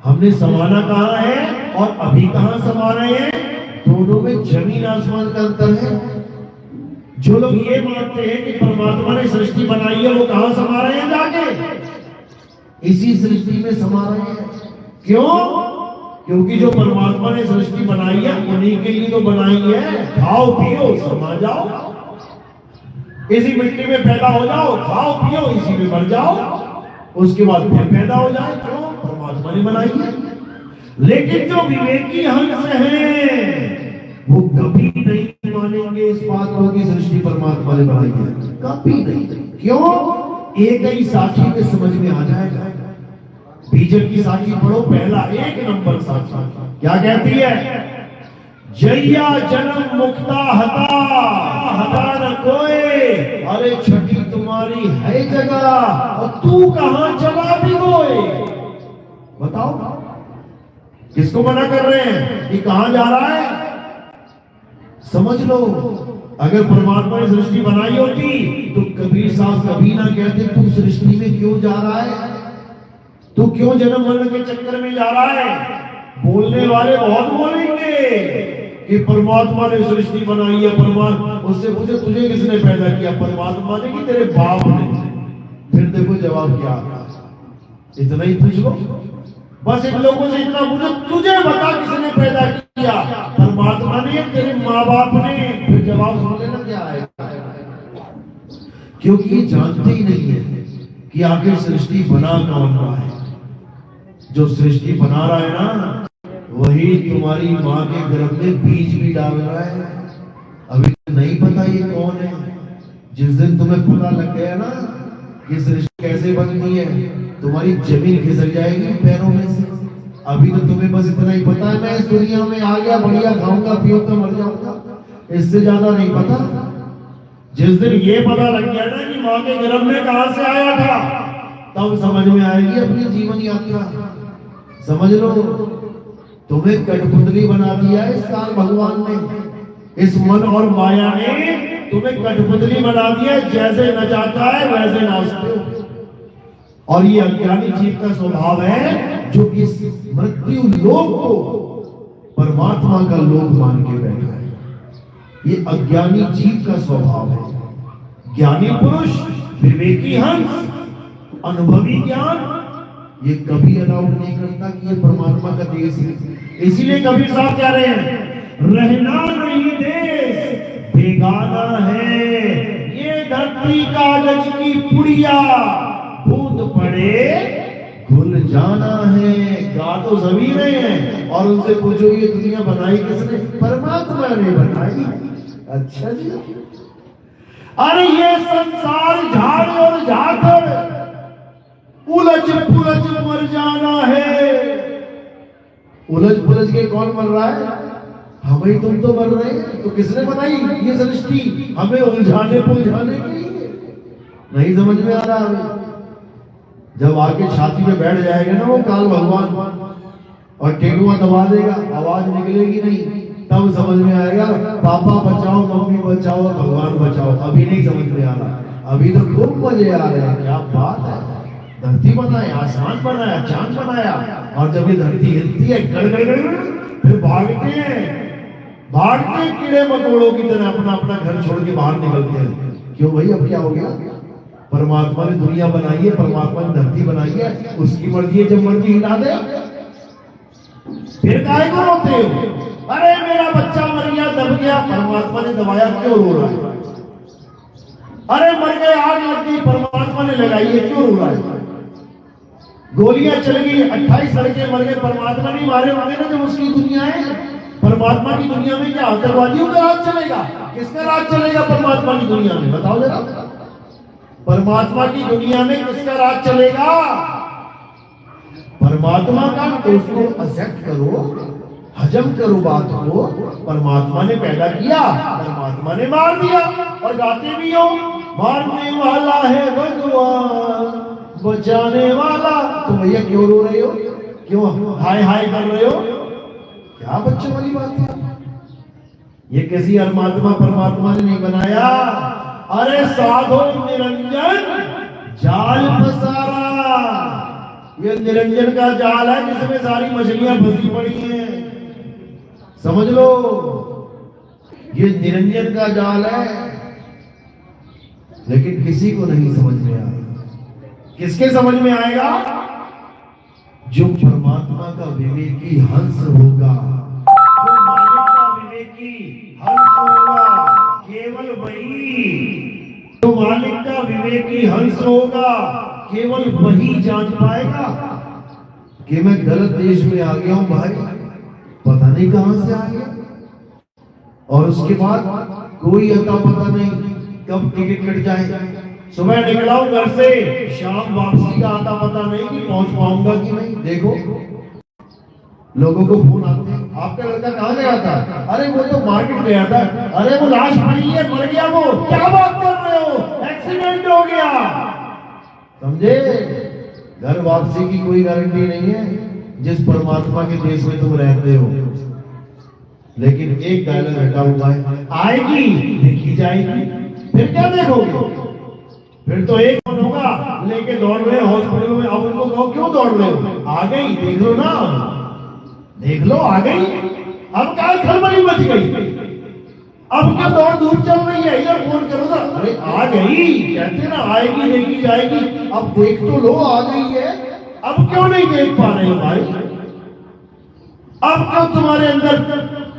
हमने समाना कहा है और अभी कहां समा रहे हैं। दोनों में जमीन आसमान का अंतर है। जो लोग ये मानते हैं कि परमात्मा ने सृष्टि बनाई है, वो कहां समा रहे हैं? जाके इसी सृष्टि में समा रहे हैं। क्यों? क्योंकि जो परमात्मा ने सृष्टि बनाई है उन्हीं के लिए तो बनाई है। खाओ पियो समा जाओ, इसी मिट्टी में पैदा हो जाओ, खाओ पियो इसी में मर जाओ, उसके बाद फिर पैदा हो जाए। क्यों? परमात्मा ने बनाई है। लेकिन जो विवेकी हंस हैं वो कभी नहीं मानेंगे इस बात को कि सृष्टि परमात्मा ने बनाई है। कभी नहीं। क्यों? एक ही साखी में समझ में आ जाएगा। बीजक की साखी पढ़ो, पहला 1 नंबर साखी क्या कहती है? जैया जन्म मुक्ता हता, हता न कोई। अरे छठी तुम्हारी है जगह और तू कहां चला भिगोए। बताओ किसको मना कर रहे हैं कि कहां जा रहा है? समझ लो, अगर परमात्मा ने सृष्टि बनाई होती तो कबीर साहब कभी ना कहते तू सृष्टि में क्यों जा रहा है, तू क्यों जन्म मरण के चक्कर में जा रहा है। बोलने वाले बहुत बोलेंगे कि परमात्मा ने सृष्टि बनाई है। परमात्मा उससे पूछे तुझे किसने पैदा किया? परमात्मा ने कि तेरे बाप ने? फिर देखो जवाब क्या आता है। इतना ही पूछ लो, बस इन लोगों से इतना पूछो, तुझे बता किसने पैदा किया? परमात्मा ने, तेरे माँ बाप ने? फिर जवाब सुन लेना क्या आएगा। क्योंकि ये जानते ही नहीं है कि आखिर सृष्टि बना कौन रहा है। जो सृष्टि बना रहा है ना, वही तुम्हारी माँ के गर्भ में बीज भी डाल रहा है। अभी नहीं पता ये कौन है। जिस दिन तुम्हें पता लग गया ना कि सृष्टि कैसे बनती है, तुम्हारी जमीन खिसक जाएगी पैरों में से। अभी तो तुम्हें बस इतना ही पता है मैं इस दुनिया में आ गया, बढ़िया खाऊंगा पीऊंगा मर जाऊंगा, इससे ज्यादा नहीं पता। जिस दिन ये पता लग गया ना कि माँ के गर्भ में कहां से आया था, तब समझ में आएगी अपनी जीवन यात्रा। समझ लो, तुम्हें कठपुतली बना दिया इस काल भगवान ने, इस मन और माया ने तुम्हें कठपुतली बना दिया। जैसे नचाता है वैसे नाचते हो। और ये अज्ञानी जीव का स्वभाव है जो इस मृत्यु लोक को परमात्मा का लोक मान के बैठा है। ये अज्ञानी जीव का स्वभाव है। ज्ञानी पुरुष, विवेकी हंस, अनुभवी ज्ञान ये कभी अलाउड नहीं करता कि ये परमात्मा का देश है। इसीलिए कबीर साहब कह रहे हैं, रहना नहीं देश बेगाना है, ये धरती कागज की पुड़िया, बूंद पड़े घुल जाना है। गा तो सभी रहे हैं और उनसे पूछो ये दुनिया बनाई किसने? परमात्मा ने बनाई। अच्छा जी, अरे ये संसार झाड़ और झाकर उलझ पुलझ मर जाना है। उलझ पुलझ के कौन मर रहा है? हम ही तुम तो मर रहे हैं। तो किसने बनाई ये सृष्टि? हमें उलझाने पुलझाने के लिए। नहीं समझ में आ रहा हमें। जब आके छाती में बैठ जाएगा ना वो काल भगवान और टेनुआ दबा देगा, आवाज निकलेगी नहीं, तब समझ में आएगा पापा बचाओ, मम्मी बचाओ, भगवान बचाओ। अभी नहीं समझ में आ रहा, अभी तो खूब मजे आ रहे हैं। क्या बात है, धरती बनाया, आसमान बनाया, चांद बनाया, और जब ये धरती हिलती है गड़गड़ गड़गड़, फिर भागते कीड़े मकोड़ों की तरह अपना अपना घर छोड़ के बाहर निकलते हैं। क्यों भाई, अब क्या हो गया? परमात्मा ने दुनिया बनाई है, परमात्मा ने धरती बनाई है, उसकी मर्जी है, जब मर्जी हिला दे। फिर काहे को रोते हो? अरे मेरा बच्चा मर गया, दब गया, परमात्मा ने दबाया, क्यों रो रहा है? अरे मर गए, आग लग गई, परमात्मा ने लगाई है, क्यों रो रहा है? गोलियां चल गई, 28 लड़के मर गए, परमात्मा नहीं मारे होंगे ना जब उसकी दुनिया है। परमात्मा की दुनिया में क्या आतंकवादियों का राज चलेगा? किसका राज चलेगा परमात्मा की दुनिया में? बताओ जरा, परमात्मा की दुनिया में किसका राज चलेगा? परमात्मा का। तो उसको एक्सेप्ट करो, हजम करो बात को। परमात्मा ने पैदा किया, परमात्मा ने मार दिया, और गाते भी हो, मारने वाला है भगवान, बचाने वाला। तो भैया क्यों रो रहे हो? क्यों हाय हाय कर रहे हो? क्या बच्चों वाली बात है? ये किसी परमात्मा परमात्मा ने नहीं बनाया। अरे साधो निरंजन जाल फसारा, ये निरंजन का जाल है जिसमें सारी मछलियां फंसी पड़ी हैं। समझ लो, ये निरंजन का जाल है, लेकिन किसी को नहीं समझ में आ रहा। किसके समझ में आएगा? जो परमात्मा का विवेकी हंस होगा, जो मालिक का विवेकी हंस होगा, केवल वही। जो मालिक का विवेकी हंस होगा, केवल वही जान पाएगा कि मैं गलत देश में आ गया हूं भाई, पता नहीं कहां से आ गया। और उसके बाद कोई अता पता नहीं कब टिकट कट जाए। सुबह निकला हूं घर से, शाम वापसी का आता पता नहीं कि पहुंच पाऊंगा कि नहीं। देखो लोगों को फोन आते हैं, आपका लड़का कहां गया था? अरे वो तो मार्केट गया था। अरे वो लाश पड़ी है, मर गया वो। क्या बात कर रहे हो? एक्सीडेंट हो गया। समझे? घर वापसी की कोई गारंटी नहीं है जिस परमात्मा के देश में तुम रहते हो। लेकिन एक डायलॉग हटा हुआ है, आएगी देखी जाएगी। फिर क्या देखोगे? फिर तो एक फोन होगा, लेके दौड़ रहे हॉस्पिटल में। अब उनको कहो क्यों दौड़ रहे हो? आ गई, देख लो ना, देख लो आ गई। अब क्या खलबली मच गई? अब क्या दौड़ धूप चल रही है? इधर फोन करो ना, अरे आ गई, कहते ना आएगी देखी जाएगी। अब देख तो लो आ गई है, अब क्यों नहीं देख पा रहे हो भाई? अब क्यों तुम्हारे अंदर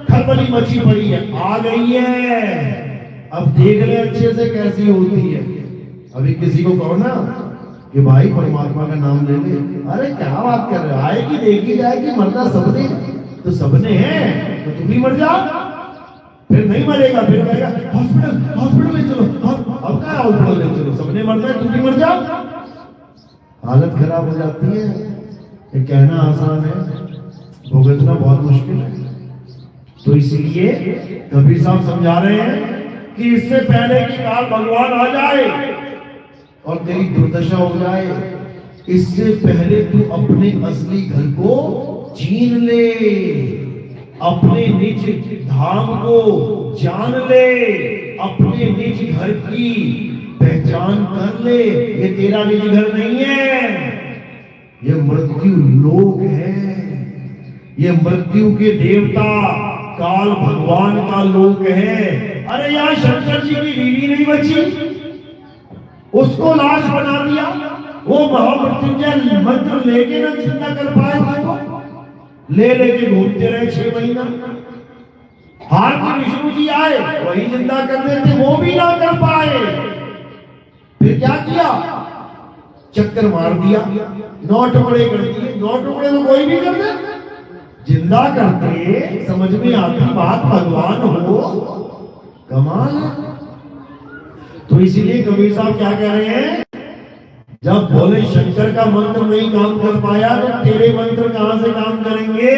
खलबली मची पड़ी है? आ गई है, अब देख ले अच्छे से कैसी होती है। अभी किसी को कहो ना कि भाई परमात्मा का नाम ले ले, अरे क्या बात कर रहे हो? आएगी देखी जाएगी, मरना सबने, तो सबने हैं, तो तुम भी मर जा। फिर नहीं मरेगा, फिर कहेगा हॉस्पिटल ले चलो। अब क्या हॉस्पिटल ले चलो? सबने मरना है, तुम भी मर जा। हालत खराब हो जाती है। ये कहना आसान है, भुगतना बहुत मुश्किल है। तो इसलिए कबीर साहब समझा रहे हैं कि इससे पहले कि काल भगवान आ जाए और तेरी दुर्दशा हो जाए, इससे पहले तू अपने असली घर को छीन ले, अपने निज धाम को जान ले, अपने निज घर की पहचान कर ले। ये तेरा निज घर नहीं है, ये मृत्यु लोक है, ये मृत्यु के देवता काल भगवान का लोक है। अरे यार शंकर जी की बीवी नहीं बची, उसको लाश बना दिया, वो महामृत्युंजय मंत्र लेके ना जिंदा कर पाए उसको, ले लेके घूमते रहे 6 महीना। हार के विष्णु जी आए, वही जिंदा कर देते, वो भी ना कर पाए। फिर क्या किया, चक्कर मार दिया, 9 टुकड़े कर दिए। 9 टुकड़े तो कोई भी कर दे, जिंदा करते। समझ में आती बात, भगवान हो कमाल है। तो इसीलिए कबीर साहब क्या कह रहे हैं, जब भोले शंकर का मंत्र नहीं काम कर पाया तो तेरे मंत्र कहां से काम करेंगे।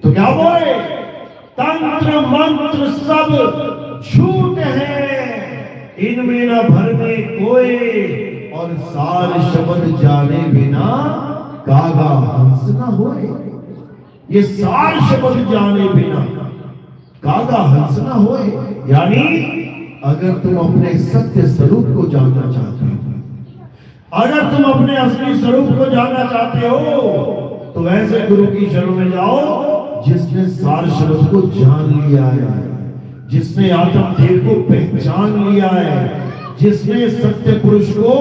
तो क्या बोले, तंत्र मंत्र सब झूठ है, इनमें न भरने कोई, और सार शब्द जाने बिना कागा हंस न होए। ये सार शब्द जाने बिना कागा हंस न होए, यानी अगर तुम अपने सत्य स्वरूप को जानना चाहते हो, अगर तुम अपने असली स्वरूप को जानना चाहते हो, तो वैसे गुरु की शरण में जाओ जिसने सार शब्द को जान लिया है, जिसने आत्म देव को पहचान लिया है, जिसने सत्य पुरुष को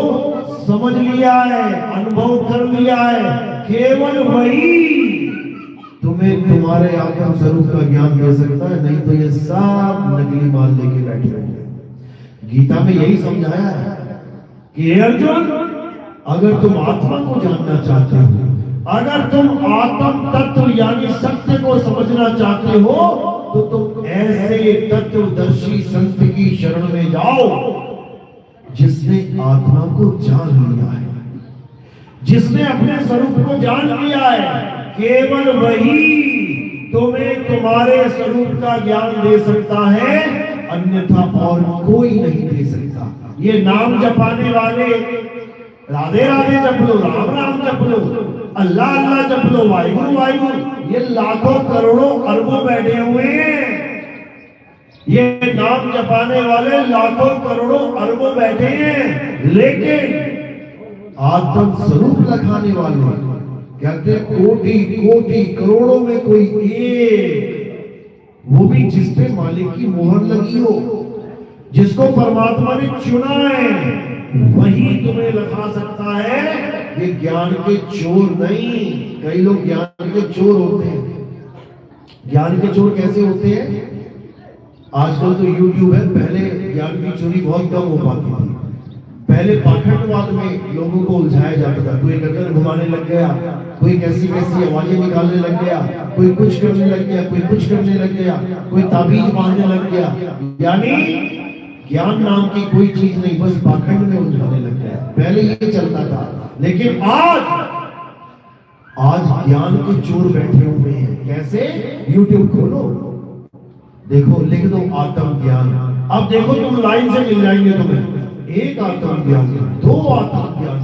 समझ लिया है, अनुभव कर लिया है। केवल वही तुम्हें तुम्हारे आत्म स्वरूप का ज्ञान दे सकता है, नहीं तो ये सब नकली माल लेके बैठे होंगे। गीता में यही समझाया है कि अर्जुन, अगर तुम आत्मा को जानना चाहते हो, अगर तुम आत्म तत्व यानी सत्य को समझना चाहते हो, तो तुम ऐसे तत्वदर्शी संत की शरण में जाओ जिसने आत्मा को जान लिया है, जिसने अपने स्वरूप को जान लिया है। केवल वही तुम्हें तुम्हारे स्वरूप का ज्ञान दे सकता है, अन्यथा और कोई नहीं दे सकता। ये नाम जपाने वाले राधे राधे जप लो, राम राम जप लो, अल्लाह अल्लाह जप लो, वाहिगुरु वाहिगुरु, ये लाखों करोड़ों अरबों बैठे हुए हैं। ये नाम जपाने वाले लाखों करोड़ों अरबों बैठे हैं, लेकिन आत्म स्वरूप लखाने वाले कहते कोटि कोटि करोड़ों में कोई एक, वो भी जिसपे मालिक की मोहर लगी हो, जिसको परमात्मा ने चुना है, वही तुम्हें लखा सकता है। ये ज्ञान के चोर नहीं। कई लोग ज्ञान के चोर होते हैं। ज्ञान के चोर कैसे होते हैं? आजकल तो यूट्यूब है, पहले ज्ञान की चोरी बहुत कम हो पाती थी। पहले पाखंडवाद में लोगों को उलझाया जाता था। कोई गर्दन घुमाने लग गया, कोई कैसी कैसी आवाजें निकालने लग गया, कोई कुछ करने लग गया, कोई कुछ करने लग गया, कोई ताबीज बांधने लग गया। यानी ज्ञान नाम की कोई चीज नहीं, बस पाखंड में उलझाने लग गया। पहले ये चलता था, लेकिन आज ज्ञान के चोर बैठे हुए हैं। कैसे? यूट्यूब खोलो, देखो, लिख दो आत्म ज्ञान। अब देखो तुम लाइन से मिल जाएंगे तुम्हें। एक आत्म ज्ञान, 2 आत्म ज्ञान,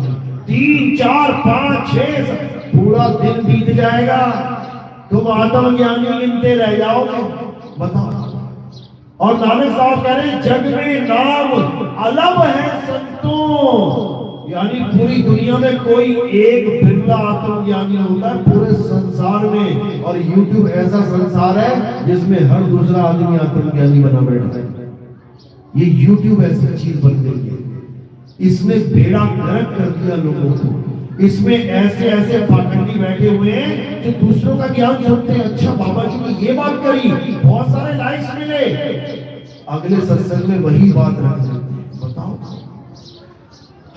3, 4, 5, 6, पूरा दिन बीत जाएगा, तुम आत्म ज्ञानी गिनते रह जाओगे। बताओ। और नानक साहब कह रहे हैं, जग में नाम अलग है संतों, यानी पूरी दुनिया में कोई एक बिरला आत्मज्ञानी होता है पूरे संसार में। और यूट्यूब ऐसा संसार है जिसमें हर दूसरा आदमी आत्मज्ञानी बना बैठा है। ये यूट्यूब ऐसी चीज बन गई है, इसमें बेड़ा गर्क कर दिया लोगों को। इसमें ऐसे ऐसे पाखंडी बैठे हुए हैं जो दूसरों का ज्ञान सुनते हैं। अच्छा, बाबा जी ने ये बात करी, बहुत सारे लाइक्स मिले, अगले सत्संग में वही बात रख देते हैं। बताओ,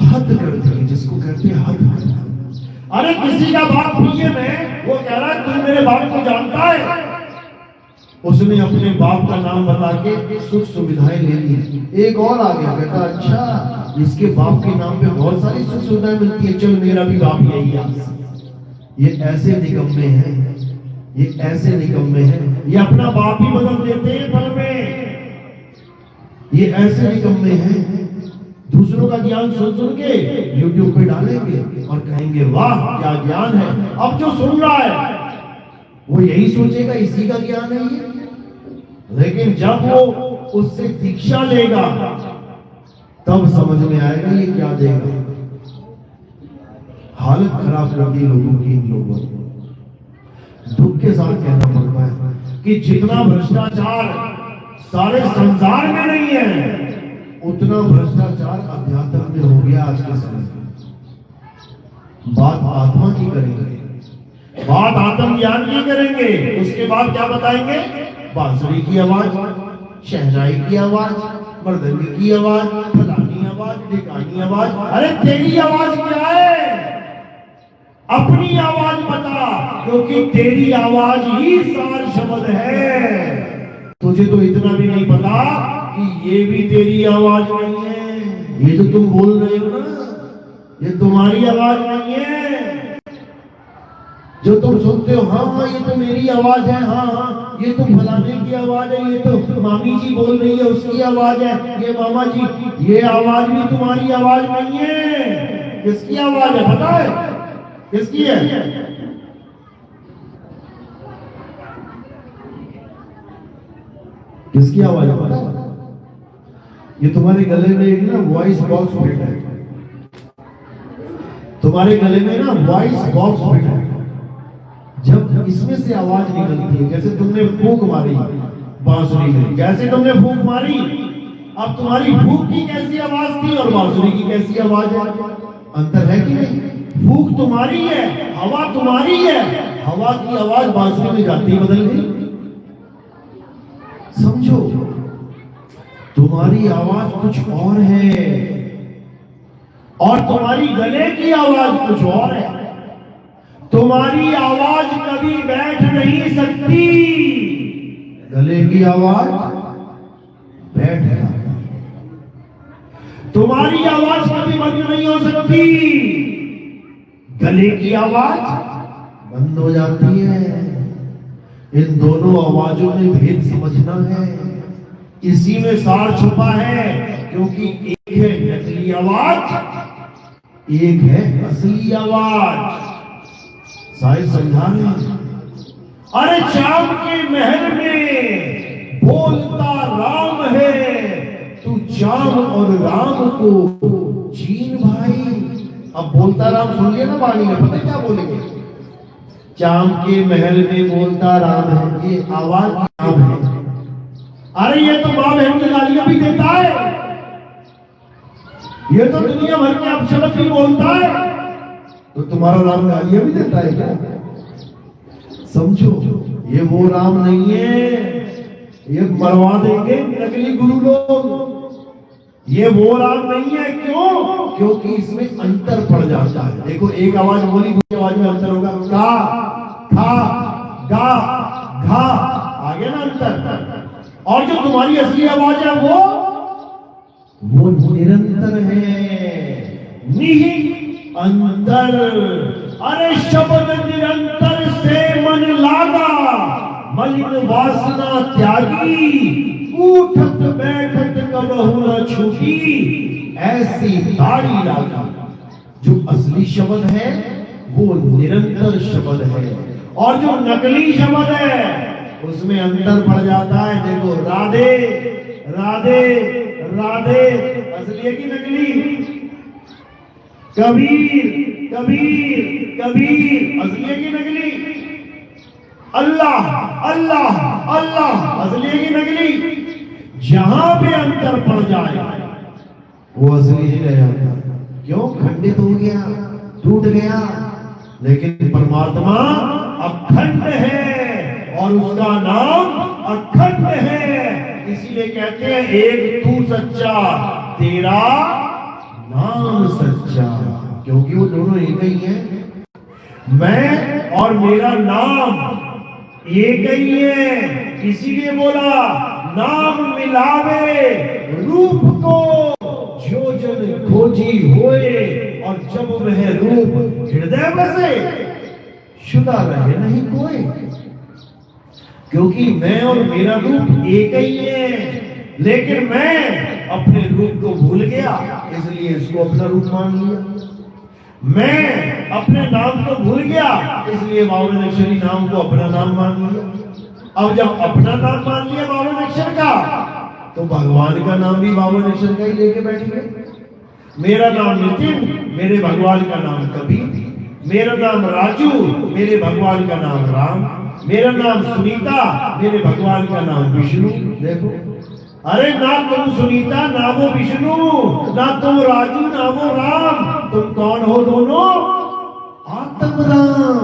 हद करते हैं, जिसको कहते हैं हद करना। अरे किसी का बाप पीएम है, वो कह रहा है तू मेरे बाप को जानता है, उसने अपने बाप का नाम बता के सुख सुविधाएं ले ली। एक और आ गया, कहता अच्छा इसके बाप के नाम पे बहुत सारी सुख सुविधाएं मिलती है, चल मेरा भी बाप यही है। ये ऐसे निकम्मे हैं, ये ऐसे निकम्मे हैं, ये अपना बाप ही बदल देते हैं पल में। ये ऐसे निकम्मे हैं, दूसरों का ज्ञान सुन सुन के यूट्यूब पे डालेंगे और कहेंगे वाह क्या ज्ञान है। अब जो सुन रहा है वो यही सोचेगा इसी का ज्ञान है ये, लेकिन जब वो उससे दीक्षा लेगा तब समझ में आएगा ये क्या देगा। हालत खराब कर दी लोगों की, इन लोगों को दुख के साथ कहना पड़ता है कि जितना भ्रष्टाचार सारे संसार में नहीं है उतना भ्रष्टाचार अध्यात्म में हो गया आज के समय में। बात आत्मा की करेंगे, बात आत्म ज्ञान की करेंगे, उसके बाद क्या बताएंगे? बांसुरी की आवाज, शहनाई की आवाज, मर्दंगी की आवाज, फलानी आवाज, ढिकानी आवाज। अरे तेरी आवाज क्या है? अपनी आवाज बता, क्योंकि तेरी आवाज ही सार शब्द है। तुझे तो इतना भी नहीं पता कि ये भी तेरी आवाज नहीं है। ये जो तुम बोल रहे हो ना, ये तुम्हारी आवाज नहीं है। जो तुम सुनते हो हाँ हाँ ये तो मेरी आवाज है, हाँ हाँ ये तो फलाने की आवाज है, ये तो मामी जी बोल रही है उसकी आवाज है, ये मामा जी, ये आवाज भी तुम्हारी आवाज नहीं है। किसकी आवाज है पता है? किसकी है? किसकी आवाज है पता है? ये तुम्हारे गले में एक ना वॉइस बॉक्स फिट है, तुम्हारे गले में ना वॉइस बॉक्स फिट है। जब इसमें से आवाज निकलती है, जैसे तुमने फूंक मारी बांसुरी में, जैसे तुमने फूंक मारी, अब तुम्हारी फूंक की कैसी आवाज थी और बांसुरी की कैसी आवाज है? अंतर है कि नहीं? फूंक तुम्हारी है, हवा तुम्हारी है, हवा की आवाज बांसुरी में जाती ही बदल गई। समझो, तुम्हारी आवाज कुछ और है और तुम्हारी गले की आवाज कुछ और है। तुम्हारी आवाज कभी बैठ नहीं सकती, गले की आवाज बैठ जाती है। तुम्हारी आवाज कभी बंद नहीं हो सकती, गले की आवाज बंद हो जाती है। इन दोनों आवाजों में भेद समझना है, इसी में सार छुपा है। क्योंकि एक है नकली आवाज, एक है असली आवाज। शायद समझा नहीं। अरे चांद के महल में बोलता राम है, तू चांद और राम को चीन भाई। अब बोलता राम सुन लिया ना वाणी में, पता क्या बोलेंगे? चांद के महल में बोलता राम है, ये आवाज राम है। अरे ये तो मां बहन की गालियां भी देता है, ये तो दुनिया भर के अपशब्द भी बोलता है, तो तुम्हारा राम गालियां भी देता है क्या? समझो, ये वो राम नहीं है, ये मरवा देंगे नकली गुरु लोग। ये वो राम नहीं है। क्यों? क्योंकि इसमें अंतर पड़ जाता है। देखो, एक आवाज बोली, दूसरी आवाज में अंतर होगा। का, खा, गा, घा, आ गया ना अंतर। और जो तुम्हारी असली आवाज है वो निरंतर है, निहित अंतर। अरे शब्द निरंतर से मन लागा, मलिन वासना त्यागी, उठत बैठत कबहू न छूटी, ऐसी दाढ़ी लागा। जो असली शब्द है वो निरंतर शब्द है, और जो नकली शब्द है उसमें अंतर पड़ जाता है। देखो, राधे राधे राधे असली है कि नकली? कबीर कबीर कबीर असली है कि नकली? अल्लाह अल्लाह अल्लाह असली है कि नकली? जहां पे अंतर पड़ जाए वो असली ही रह जाता। क्यों? खंडित हो गया, टूट गया। लेकिन परमात्मा अखंड है और उसका नाम अखंड है। इसीलिए कहते हैं एक तू सच्चा, तेरा नाम सच्चा। क्योंकि वो दोनों एक ही हैं। मैं और मेरा नाम एक ही है। इसीलिए बोला, नाम मिलावे रूप को, जो जन खोजी होए, और जब वह रूप हृदय बसे शुदा रहे नहीं कोई, क्योंकि मैं और मेरा रूप एक ही है। लेकिन मैं अपने रूप को भूल गया, इसलिए इसको अपना रूप मान लिया। मैं अपने नाम को भूल गया, इसलिए बावन अक्षरी नाम को अपना नाम मान लिया। अब जब अपना नाम मान लिया बावन अक्षर का, तो भगवान का नाम भी बावन अक्षर का ही लेके बैठेंगे। मेरा नाम नितिन, मेरे भगवान का नाम कबीर। मेरा नाम राजू, मेरे भगवान का नाम राम। मेरा नाम सुनीता, मेरे भगवान का नाम विष्णु। देखो, अरे ना तुम सुनीता नामो विष्णु, ना तुम राजू नामो राम, तुम कौन हो दोनों? आत्म राम।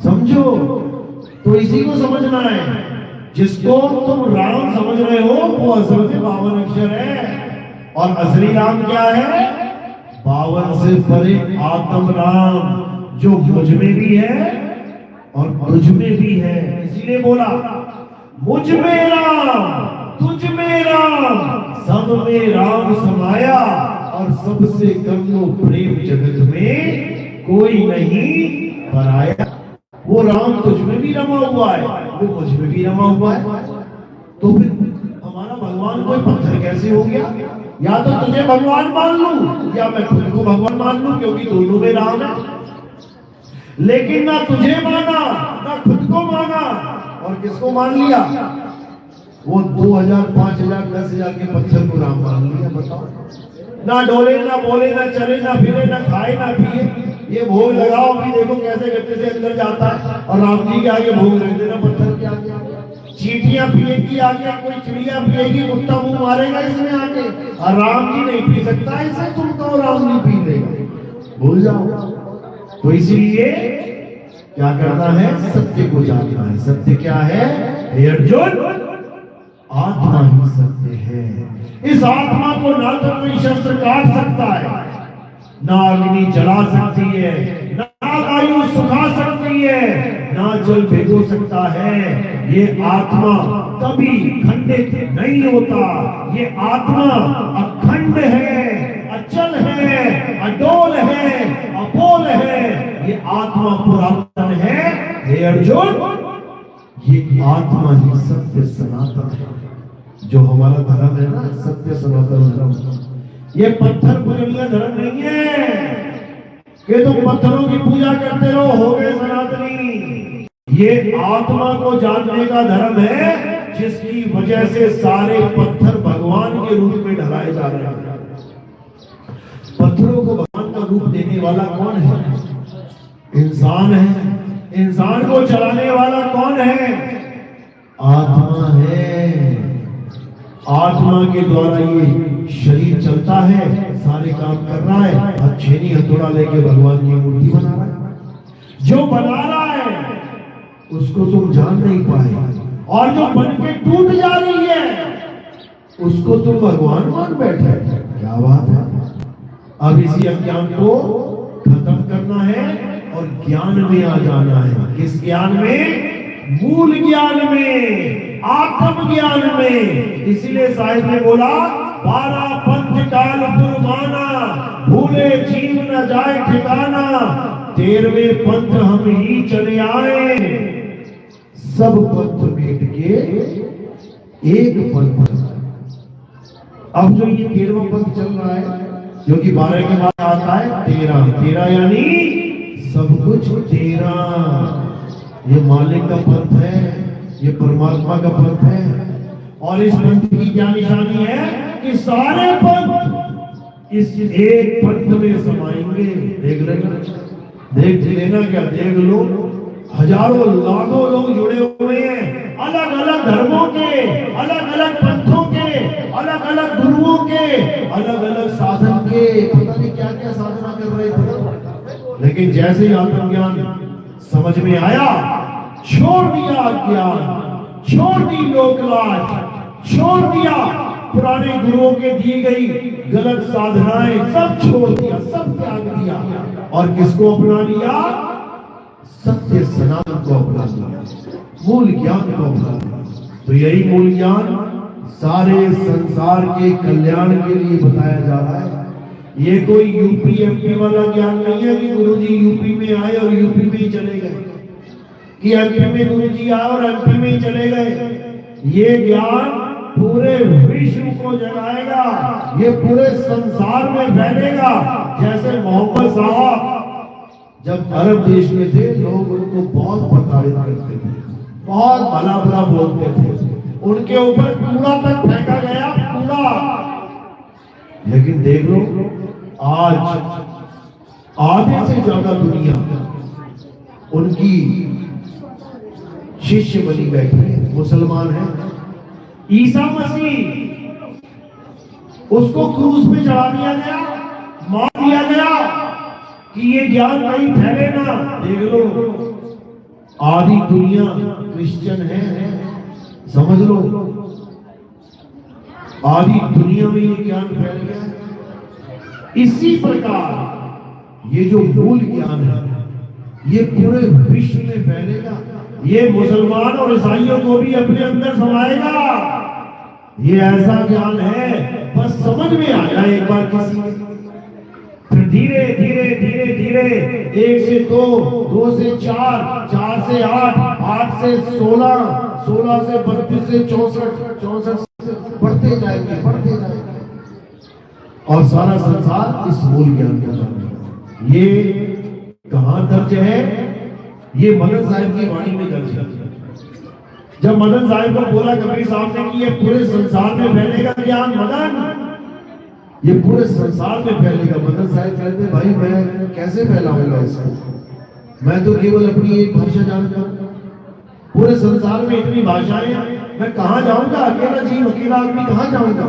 समझो, तो इसी को समझना है। जिसको तुम राम समझ रहे हो वो असल में 52 अक्षर है, और असली राम क्या है? 52 से परे आत्म राम, जो मुझ में भी है और तुझ में भी है। इसीलिए बोला मुझ में राम, तुझ में राम, सब में राम समाया, और सबसे कम प्रेम जगत में कोई नहीं पराया। वो राम तुझ में भी रमा हुआ है, वो मुझ में भी रमा हुआ है। तो फिर हमारा भगवान कोई पत्थर कैसे हो गया? या तो तुझे भगवान मान लूं, या मैं खुद को भगवान मान लूं, क्योंकि दोनों में राम है। लेकिन ना तुझे माना, ना खुद को माना, और किसको मान लिया? वो 2000, 5000, 10,000 के पत्थर को राम मान लिया। बताओ, ना डोले, ना बोले, ना चले, ना फिरे, ना खाए, ना पिए। ये भोग लगाओ, भी देखो कैसे गट्टे से अंदर जाता है, और राम जी के आगे भोग रख देना पत्थर के आगे। चींटियां पिएगी आगे, कोई चिड़िया पिएगी, कुत्ता मुंह मारेगा इसमें आगे, और राम जी नहीं पी सकता इसे। तुम तो राम नहीं पी लेगा, भूल जाओ। तो इसीलिए क्या करना है? सत्य को जानना है। सत्य क्या है? हे अर्जुन, आत्मा ही सत्य है। इस आत्मा को ना तो कोई शस्त्र काट सकता है, ना अग्नि जला सकती है, ना वायु सुखा सकती है, ना जल भिगो सकता है। ये आत्मा कभी खंडित नहीं होता। ये आत्मा अखंड है, अचल है, अडोल है, अपोल है। ये आत्मा पुरातन है। हे अर्जुन, ये आत्मा ही सत्य सनातन है। जो हमारा धर्म है ना, सत्य सनातन धर्म, ये पत्थर पूजनीय धर्म नहीं है कि तुम पत्थरों की पूजा करते रहो, हो गए सनातनी। ये आत्मा को जानने का धर्म है, जिसकी वजह से सारे पत्थर भगवान के रूप में ढलाए जा रहे हैं। पत्थरों को भगवान का रूप देने वाला कौन है? इंसान है। इंसान को चलाने वाला कौन है? आत्मा है। आत्मा के द्वारा ये शरीर चलता है, सारे काम कर रहा है। अच्छेनी हथौड़ा लेके भगवान की मूर्ति बना रहा है। जो बना रहा है उसको तुम जान नहीं पाए, और जो बन के टूट जा रही है उसको तुम भगवान मान बैठे। क्या बात है! अब इसी अज्ञान को खत्म करना है और ज्ञान में आ जाना है। किस ज्ञान में? मूल ज्ञान में, आत्म ज्ञान में। इसीलिए साहिब ने बोला, 12 पंथ काल फुरमाना, भूले जीव न जाए ठिकाना, 13वें पंथ हम ही चले आए, सब पंथ मिट के एक पंथ। अब जो ये 13वां पंथ चल रहा है, जो कि 12 के बाद आता है 13 यानी सब कुछ 13। ये मालिक का पंथ है, ये परमात्मा का पंथ है। और इस पंथ की क्या निशानी है? कि सारे पंथ इस एक पंथ में समाएंगे। देख लेना, क्या देख लो, हजारों लाखों लोग जुड़े हुए हैं, अलग अलग धर्मों के, अलग अलग पंथों के, अलग अलग गुरुओं के, अलग अलग साधन के। पता नहीं क्या क्या साधना कर रहे थे, लेकिन जैसे ही आत्मज्ञान समझ में आया, छोड़ दिया ज्ञान, छोड़ दी लोकलाज, छोड़ दिया पुराने गुरुओं के दी गई गलत साधनाएं, सब छोड़ दिया, सब त्याग दिया, और किसको अपना लिया? सत्य सनातन को अपना लिया, मूल ज्ञान को अपना लिया। तो यही मूल ज्ञान सारे संसार के कल्याण के लिए बताया जा रहा है। ये कोई यूपी एमपी वाला ज्ञान नहीं है कि गुरुजी यूपी में आए और यूपी में ही चले गए, कि एमपी में गुरुजी आए और एमपी में ही चले गए। ये ज्ञान पूरे विश्व को जगाएगा, ये पूरे संसार में फैलेगा। जैसे मोहम्मद साहब जब अरब देश में थे, लोग उनको बहुत प्रताड़ित करते थे, बहुत भला भला बोलते थे, उनके ऊपर कूड़ा तक फेंका गया, कूड़ा। लेकिन देख लो आज आधे से ज्यादा दुनिया उनकी शिष्य बनी बैठी है, मुसलमान है। ईसा मसीह, उसको क्रूस पे चढ़ा दिया गया, मार दिया गया कि ये ज्ञान कहीं फैले ना। देख लो आधी दुनिया क्रिश्चियन है, समझ लो आधी दुनिया में ये ज्ञान फैल गया। इसी प्रकार ये जो मूल ज्ञान है ये पूरे विश्व में फैलेगा, ये मुसलमान और ईसाइयों को भी अपने अंदर समाएगा। ये ऐसा ज्ञान है, बस समझ में आया एक बार किसी में, फिर धीरे धीरे धीरे धीरे 1 से 2, 2 से 4, 4 से 8, 8 से 16, 16 से 32 से 64, 64 से बढ़ते जाएंगे, बढ़ते जाएंगे और सारा संसार इस मूल ज्ञान का जानेगा। ये कहां दर्ज है? ये मदन साहिब की वाणी में दर्ज है। जब मदन साहिब को बोला कबीर साहब ने कि ये पूरे संसार में फैलेगा ज्ञान, मदन ये पूरे संसार में फैलेगा। मदन साहिब कहते भाई मैं कैसे फैलाऊंगा इसको, मैं तो केवल अपनी एक भाषा जानता हूं, पूरे संसार में इतनी भाषाएं, मैं कहां जाऊंगा, अकेला जीव अकेला आदमी कहां जाऊंगा।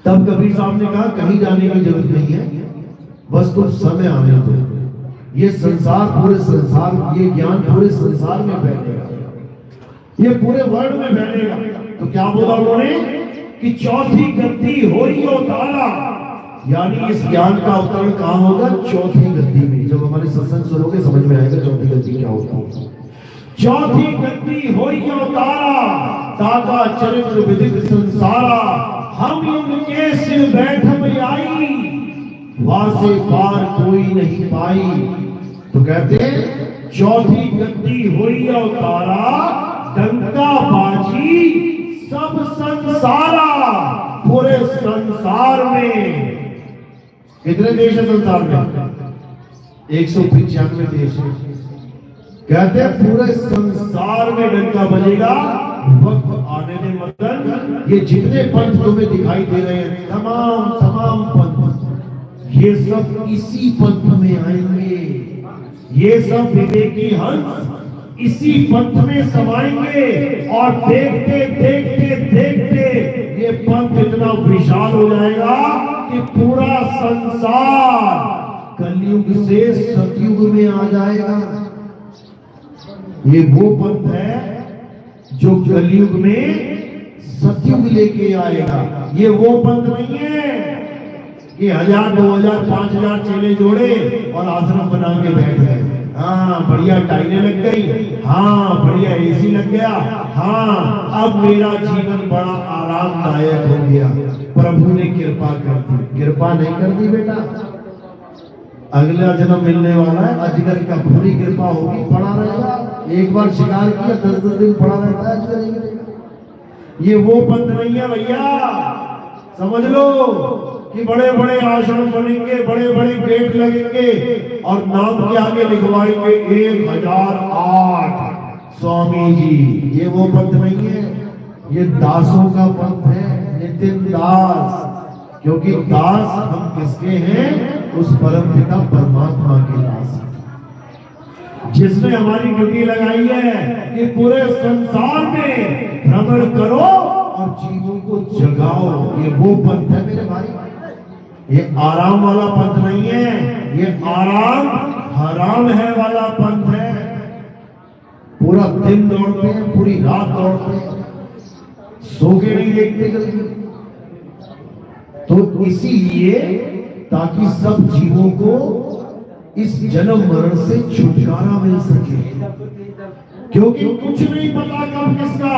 तब कबीर साहब ने कहा कहीं जाने की जरूरत नहीं है, बस तुम समय आने दो, ये संसार पूरे संसार, ये ज्ञान पूरे संसार में फैलेगा, ये पूरे वर्ल्ड में फैलेगा। तो क्या बोला उन्होंने कि चौथी गद्दी हो रही हो तारा, यानी इस ज्ञान का अवतरण कहां होगा? चौथी गद्दी में। जब हमारे सत्संग सुनोगे समझ में आएगा चौथी गद्दी क्या होती है। चौथी गद्दी हो रही हो तारा, दाता चरित्र विदित संसारा, हम उनके सिर बैठम आई, वासे पार कोई नहीं पाई। तो कहते हैं चौथी गद्दी हुई अवतारा, डंका बाजी सब संसारा, पूरे संसार में। कितने देश है संसार में? 195 देश है। कहते हैं पूरे संसार में डंका बजेगा, वक्त आने में मदन, ये जितने पंथ तुम्हें दिखाई दे रहे हैं, तमाम पंथ, ये सब इसी पंथ में आएंगे, ये सब विवेकी हंस इसी पंथ में समाएंगे और देखते देखते देखते ये पंथ इतना विशाल हो जाएगा कि पूरा संसार कलयुग से सतयुग में आ जाएगा। ये वो पंथ है जो कलयुग में सतयुग लेके आएगा। ये वो पंथ नहीं है कि 1000, 2000, 5000 चेले जोड़े और आश्रम बना के बैठ गए। हाँ बढ़िया टाइलें लग गई, हाँ बढ़िया एसी लग गया, हाँ अब मेरा जीवन बड़ा आरामदायक हो गया, प्रभु ने कृपा कर दी। कृपा नहीं कर दी बेटा, अगला जन्म मिलने वाला है, अजगर का पूरी कृपा होगी, पड़ा रहेगा। एक बार शिकार किया 10-10 दिन पड़ा रहता है अजगर। ये वो पंथ नहीं है भैया, समझ लो कि बड़े बड़े आश्रम बनेंगे, बड़े बड़े गेट लगेंगे और नाम के आगे लिखवाएंगे 1008 स्वामी जी। ये वो पंथ नहीं है, ये दासों का पंथ है, नितिन दास। क्योंकि दास हम किसके हैं? उस परम पिता परमात्मा के दास, जिसने हमारी ड्यूटी लगाई है कि पूरे संसार में भ्रमण करो और जीवों को जगाओ। ये वो पंथ है मेरे भाई, ये आराम वाला पंथ नहीं है, ये आराम हराम है वाला पंथ है। पूरा दिन दौड़ते हैं, पूरी रात दौड़ते हैं, सो के नहीं देखते जल्दी। तो इसीलिए ताकि सब जीवों को इस जन्म मरण से छुटकारा मिल सके, क्योंकि कुछ नहीं पता कब किसका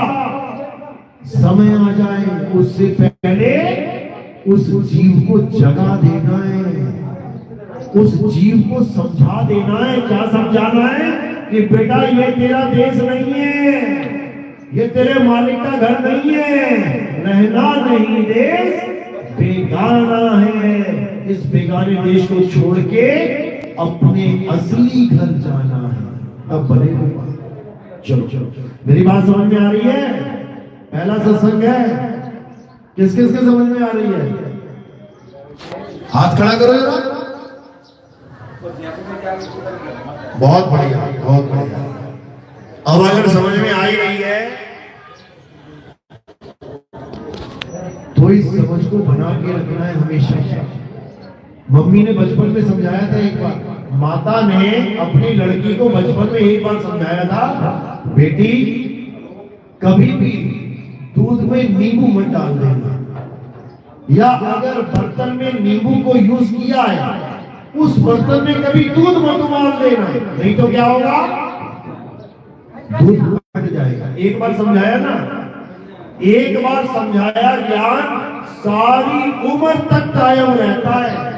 समय आ जाए। उससे पहले उस जीव को जगा देना है, उस जीव को समझा देना है। क्या समझाना है? कि बेटा ये तेरा देश नहीं है, ये तेरे मालिक का घर नहीं है, रहना नहीं देश बेगाना है। इस बेगाने देश को छोड़ के अपने असली घर जाना है, तब बनेगा। चलो चलो, मेरी बात समझ में आ रही है? पहला सत्संग है, किस किस के समझ में आ रही है? हाथ खड़ा करो जरा। बहुत बढ़िया, बहुत बढ़िया। अब अगर समझ में आ ही रही है तो इस समझ को बना के रखना है हमेशा। मम्मी ने बचपन में समझाया था एक बार, माता ने अपनी लड़की को बचपन में एक बार समझाया था, बेटी कभी भी दूध में नींबू मत डाल देना, या अगर बर्तन में नींबू को यूज किया है उस बर्तन में कभी दूध मत उबाल देना, नहीं तो क्या होगा? दूध फट जाएगा। एक बार समझाया ना, एक बार समझाया ज्ञान सारी उम्र तक कायम रहता है।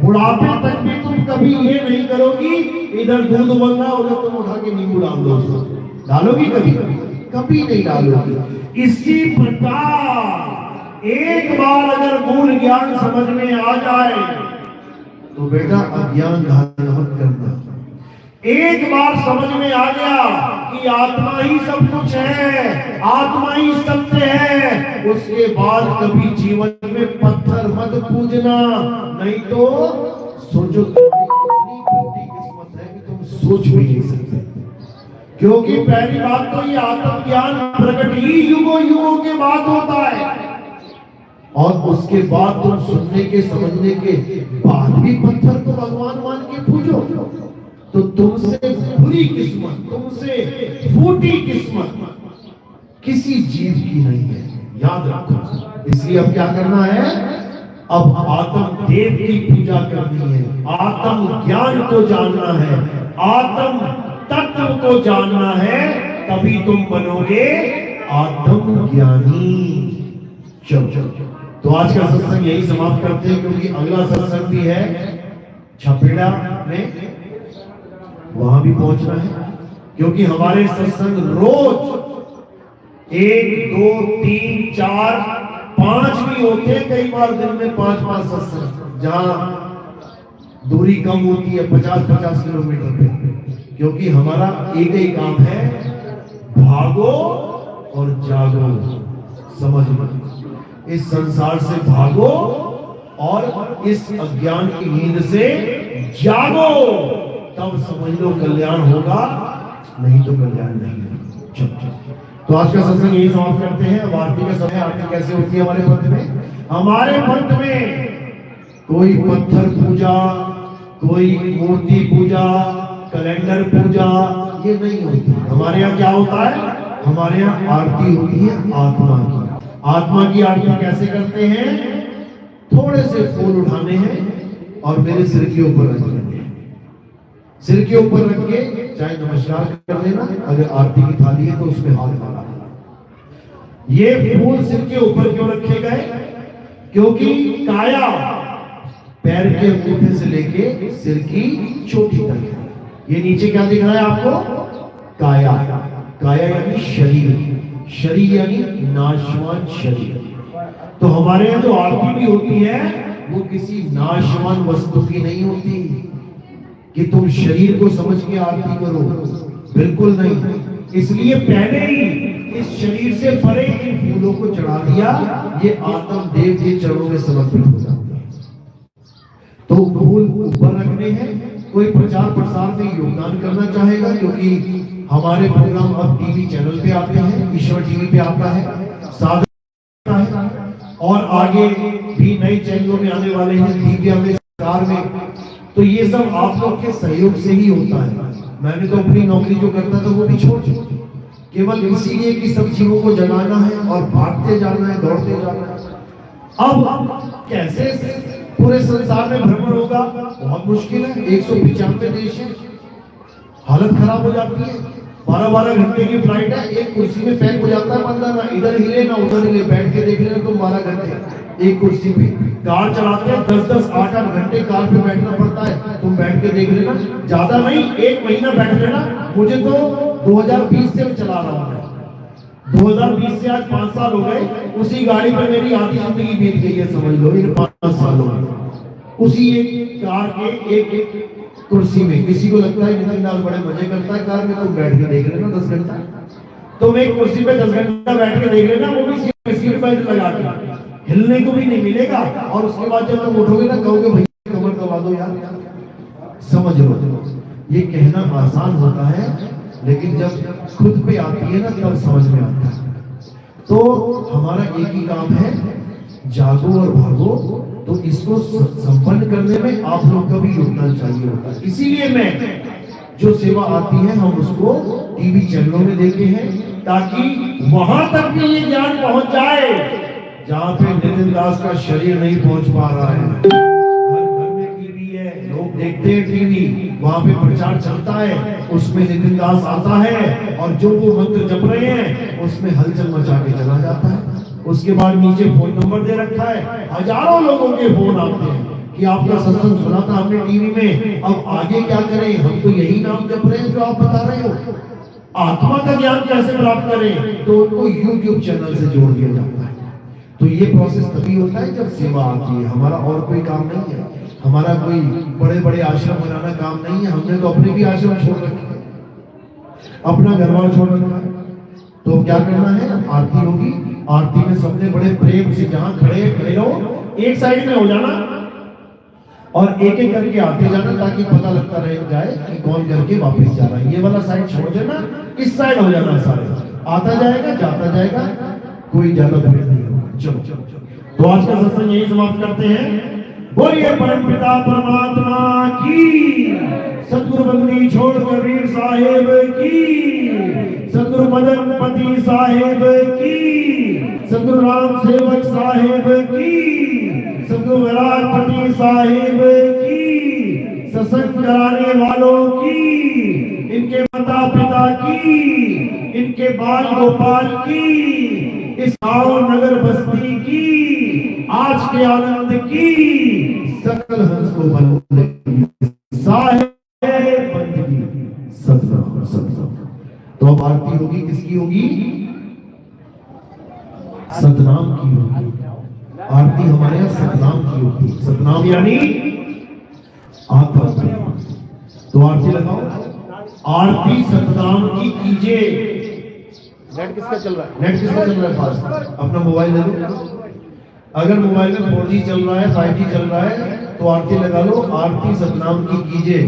बुढ़ापे तक भी तुम कभी ये नहीं करोगी इधर दूध उबलना उधर तुम उठा के नींबू डाल दो, डालोगी कभी? कभी नहीं डालोगी। इसी प्रकार एक बार अगर मूल ज्ञान समझ में आ जाए तो बेटा अज्ञान धारण मत करना। एक बार समझ में आ गया कि आत्मा ही सब कुछ है, आत्मा ही सत्य है, उसके बाद कभी जीवन में पत्थर मत पूजना, नहीं तो सोचो इतनी छोटी किस्मत है कि तुम सोच भी नहीं सकते। क्योंकि पहली बात तो ये आत्मज्ञान प्रकट ही युगों युगों के बाद होता है, और उसके बाद तुम सुनने के समझने के बाद भी पत्थर को भगवान मान के पूजो तो तुमसे बुरी किस्मत, तुमसे फूटी किस्मत किसी जीव की नहीं है, याद रखो। इसलिए अब क्या करना है? अब आत्म देव की पूजा करनी है, आत्म ज्ञान को जानना है, आत्म तत्व को जानना है, तभी तुम बनोगे आत्म ज्ञानी। चलो, तो आज का सत्संग यही समाप्त करते हैं, क्योंकि अगला सत्संग भी है छपेड़ा में, वहां भी पहुंचना है। क्योंकि हमारे सत्संग रोज 1 2 3 4 5 भी होते हैं, कई बार दिन में 5 सत्संग, जहां दूरी कम होती है 50 किलोमीटर पे। क्योंकि हमारा एक ही काम है, भागो और जागो। समझ लो, इस संसार से भागो और इस अज्ञान की नींद से जागो, तब समझ लो कल्याण होगा, नहीं तो कल्याण नहीं होगा। चलो, तो आज का सत्संग यही समाप्त करते हैं। अब आरती का समय, आरती कैसे होती है हमारे पंथ में? हमारे पंथ में कोई पत्थर पूजा, कोई मूर्ति पूजा, कैलेंडर पूजा ये नहीं होती। हमारे यहाँ क्या होता है? हमारे यहाँ आरती होती है आत्मा की। आत्मा की आरती कैसे करते हैं? थोड़े से फूल उठाने हैं और मेरे सिर के ऊपर रख देंगे, सिर के ऊपर रख के चाहे नमस्कार कर लेना, अगर आरती की थाली है तो उसमें हाथ लगा देना। ये फूल सिर के ऊपर क्यों रखे गए? क्योंकि काया पैर के अंगूठे से लेके सिर की चोटी तक है। ये नीचे क्या दिख रहा है आपको? काया। काया यानी शरीर, शरीर यानी नाशवान शरीर। तो हमारे यहाँ जो आरती भी होती है वो किसी नाशवान वस्तु की नहीं होती कि तुम शरीर को समझ के आरती करो, बिल्कुल नहीं। इसलिए पहले ही इस शरीर से परे इन फूलों को चढ़ा दिया, ये आत्म देव के चरणों में समर्पित हो जाते हैं। तो फूल ऊपर रखने हैं। कोई प्रचार प्रसार में योगदान करना चाहेगा, क्योंकि हमारे प्रोग्राम अब टीवी चैनल पे आते हैं, ईश्वर टीवी पे आता है, साधना है, और आगे भी नए चैनलों में आने वाले हैं, दिव्या में, स्टार में। तो ये सब आप लोग के सहयोग से ही होता है। मैंने तो अपनी नौकरी जो करता था वो भी छोड़ दी, केवल इसीलिए कि सब जीवों को जगाना है और भागते जाना है, दौड़ते जाना है। अब कैसे पूरे संसार में भ्रमण होगा? बहुत मुश्किल है। 195 देश है, हालत खराब हो जाती है। 12-12 घंटे की फ्लाइट है, एक कुर्सी में पैक हो जाता है बंदा, ना इधर हिले ना उधर हिले, बैठ के देख लेना तुम 12 घंटे। एक कुर्सी पे कार चलाते हैं 10-10, 8-8 घंटे कार पे बैठना पड़ता है। तुम बैठ के देख लेना, ज्यादा नहीं 1 महीना बैठ लेना। मुझे तो 2020 से चला रहा हूँ, 2020 से आज 5 साल हो गए। उसी गाड़ी पर मेरी आधी जिंदगी बीत गई है, समझ लो इन 5 सालों में, उसी एक कार के एक कुर्सी में। किसी को लगता है नितिन दास बड़े मजे करता है कार में, तो बैठ के देख लेना 10 घंटा। तुम एक कुर्सी पे 10 घंटा बैठ के देख लेना, वो भी सीट बेल्ट लगा के, हिलने को भी नहीं मिलेगा। और उसके बाद जब तुम उठोगे ना, कहोगे भैया कमर दबा दो यार। समझ लो, ये कहना आसान होता है, लेकिन जब खुद पे आती है ना तब समझ में आता है। तो हमारा एक ही काम है, जागो और भागो। तो इसको संपन्न करने में आप लोग का भी योगदान चाहिए होता है। इसीलिए मैं जो सेवा आती है हम उसको टीवी चैनलों में देते हैं, ताकि वहां तक भी ये ज्ञान पहुंच जाए जहां पे नितिन दास का शरीर नहीं पहुंच पा रहा है। हर घर में टीवी है, लोग देखते हैं टीवी, वहां पे प्रचार चलता है, उसमें नितिन दास आता है और जो वो मंत्र जप रहे हैं उसमें हलचल मचा के चला जाता है। उसके बाद नीचे फोन नंबर दे रखा है, हजारों लोगों के फोन आते हैं कि आपका सत्संग सुना था हमने टीवी में, अब आगे क्या करें, हम तो यही नाम जप रहे हैं जो आप बता रहे हो। आत्मा का ज्ञान कैसे प्राप्त करें, तो उनको यूट्यूब चैनल से जोड़ दिया जाता है। तो ये प्रोसेस तभी होता है जब सेवा आती है। हमारा और कोई काम नहीं है, हमारा कोई बड़े बड़े आश्रम बनाना काम नहीं है। हमने तो अपने भी आश्रम छोड़ रखे, अपना घर बार छोड़ रखा है। तो क्या करना है, आरती होगी, आरती में सबने बड़े प्रेम से जहां खड़े रहो, एक साइड में हो जाना और एक एक करके आते जाना, ताकि पता लगता रह जाए कि कौन करके वापस जा रहा है। ये वाला साइड छोड़ देना, इस साइड हो जाना, सारे आता जाएगा जाता जाएगा, कोई ज्यादा भीड़ नहीं होगा। चलो, तो आज का सत्संग यही समाप्त करते हैं। बोलिए परमपिता परमात्मा की, सतगुरु बंदी छोड़ कबीर साहेब की, सतगुरु मदन पति साहेब की, सतगुरु राम सेवक साहेब की, सतगुरु विराटपति साहेब की, सत्संग कराने वालों की, इनके माता पिता की, इनके बाल गोपाल की, इस गांव नगर बस्ती की, आज के आनंद की, सकल हंस को बनने साहेब बंदगी सतनाम सतनाम। तो अब आरती होगी, किसकी होगी, सतनाम की होगी। आरती हमारे यहाँ सतनाम की होती है। सतनाम यानी आत्मा। तो आरती लगाओ, आरती सतनाम की कीजिए। नेट किसका चल रहा है, नेट किसका चल रहा है फास्ट, अपना मोबाइल ले लो। अगर मोबाइल में 4G चल रहा है, 5G चल रहा है, तो आरती लगा लो, आरती सतनाम की कीजिए।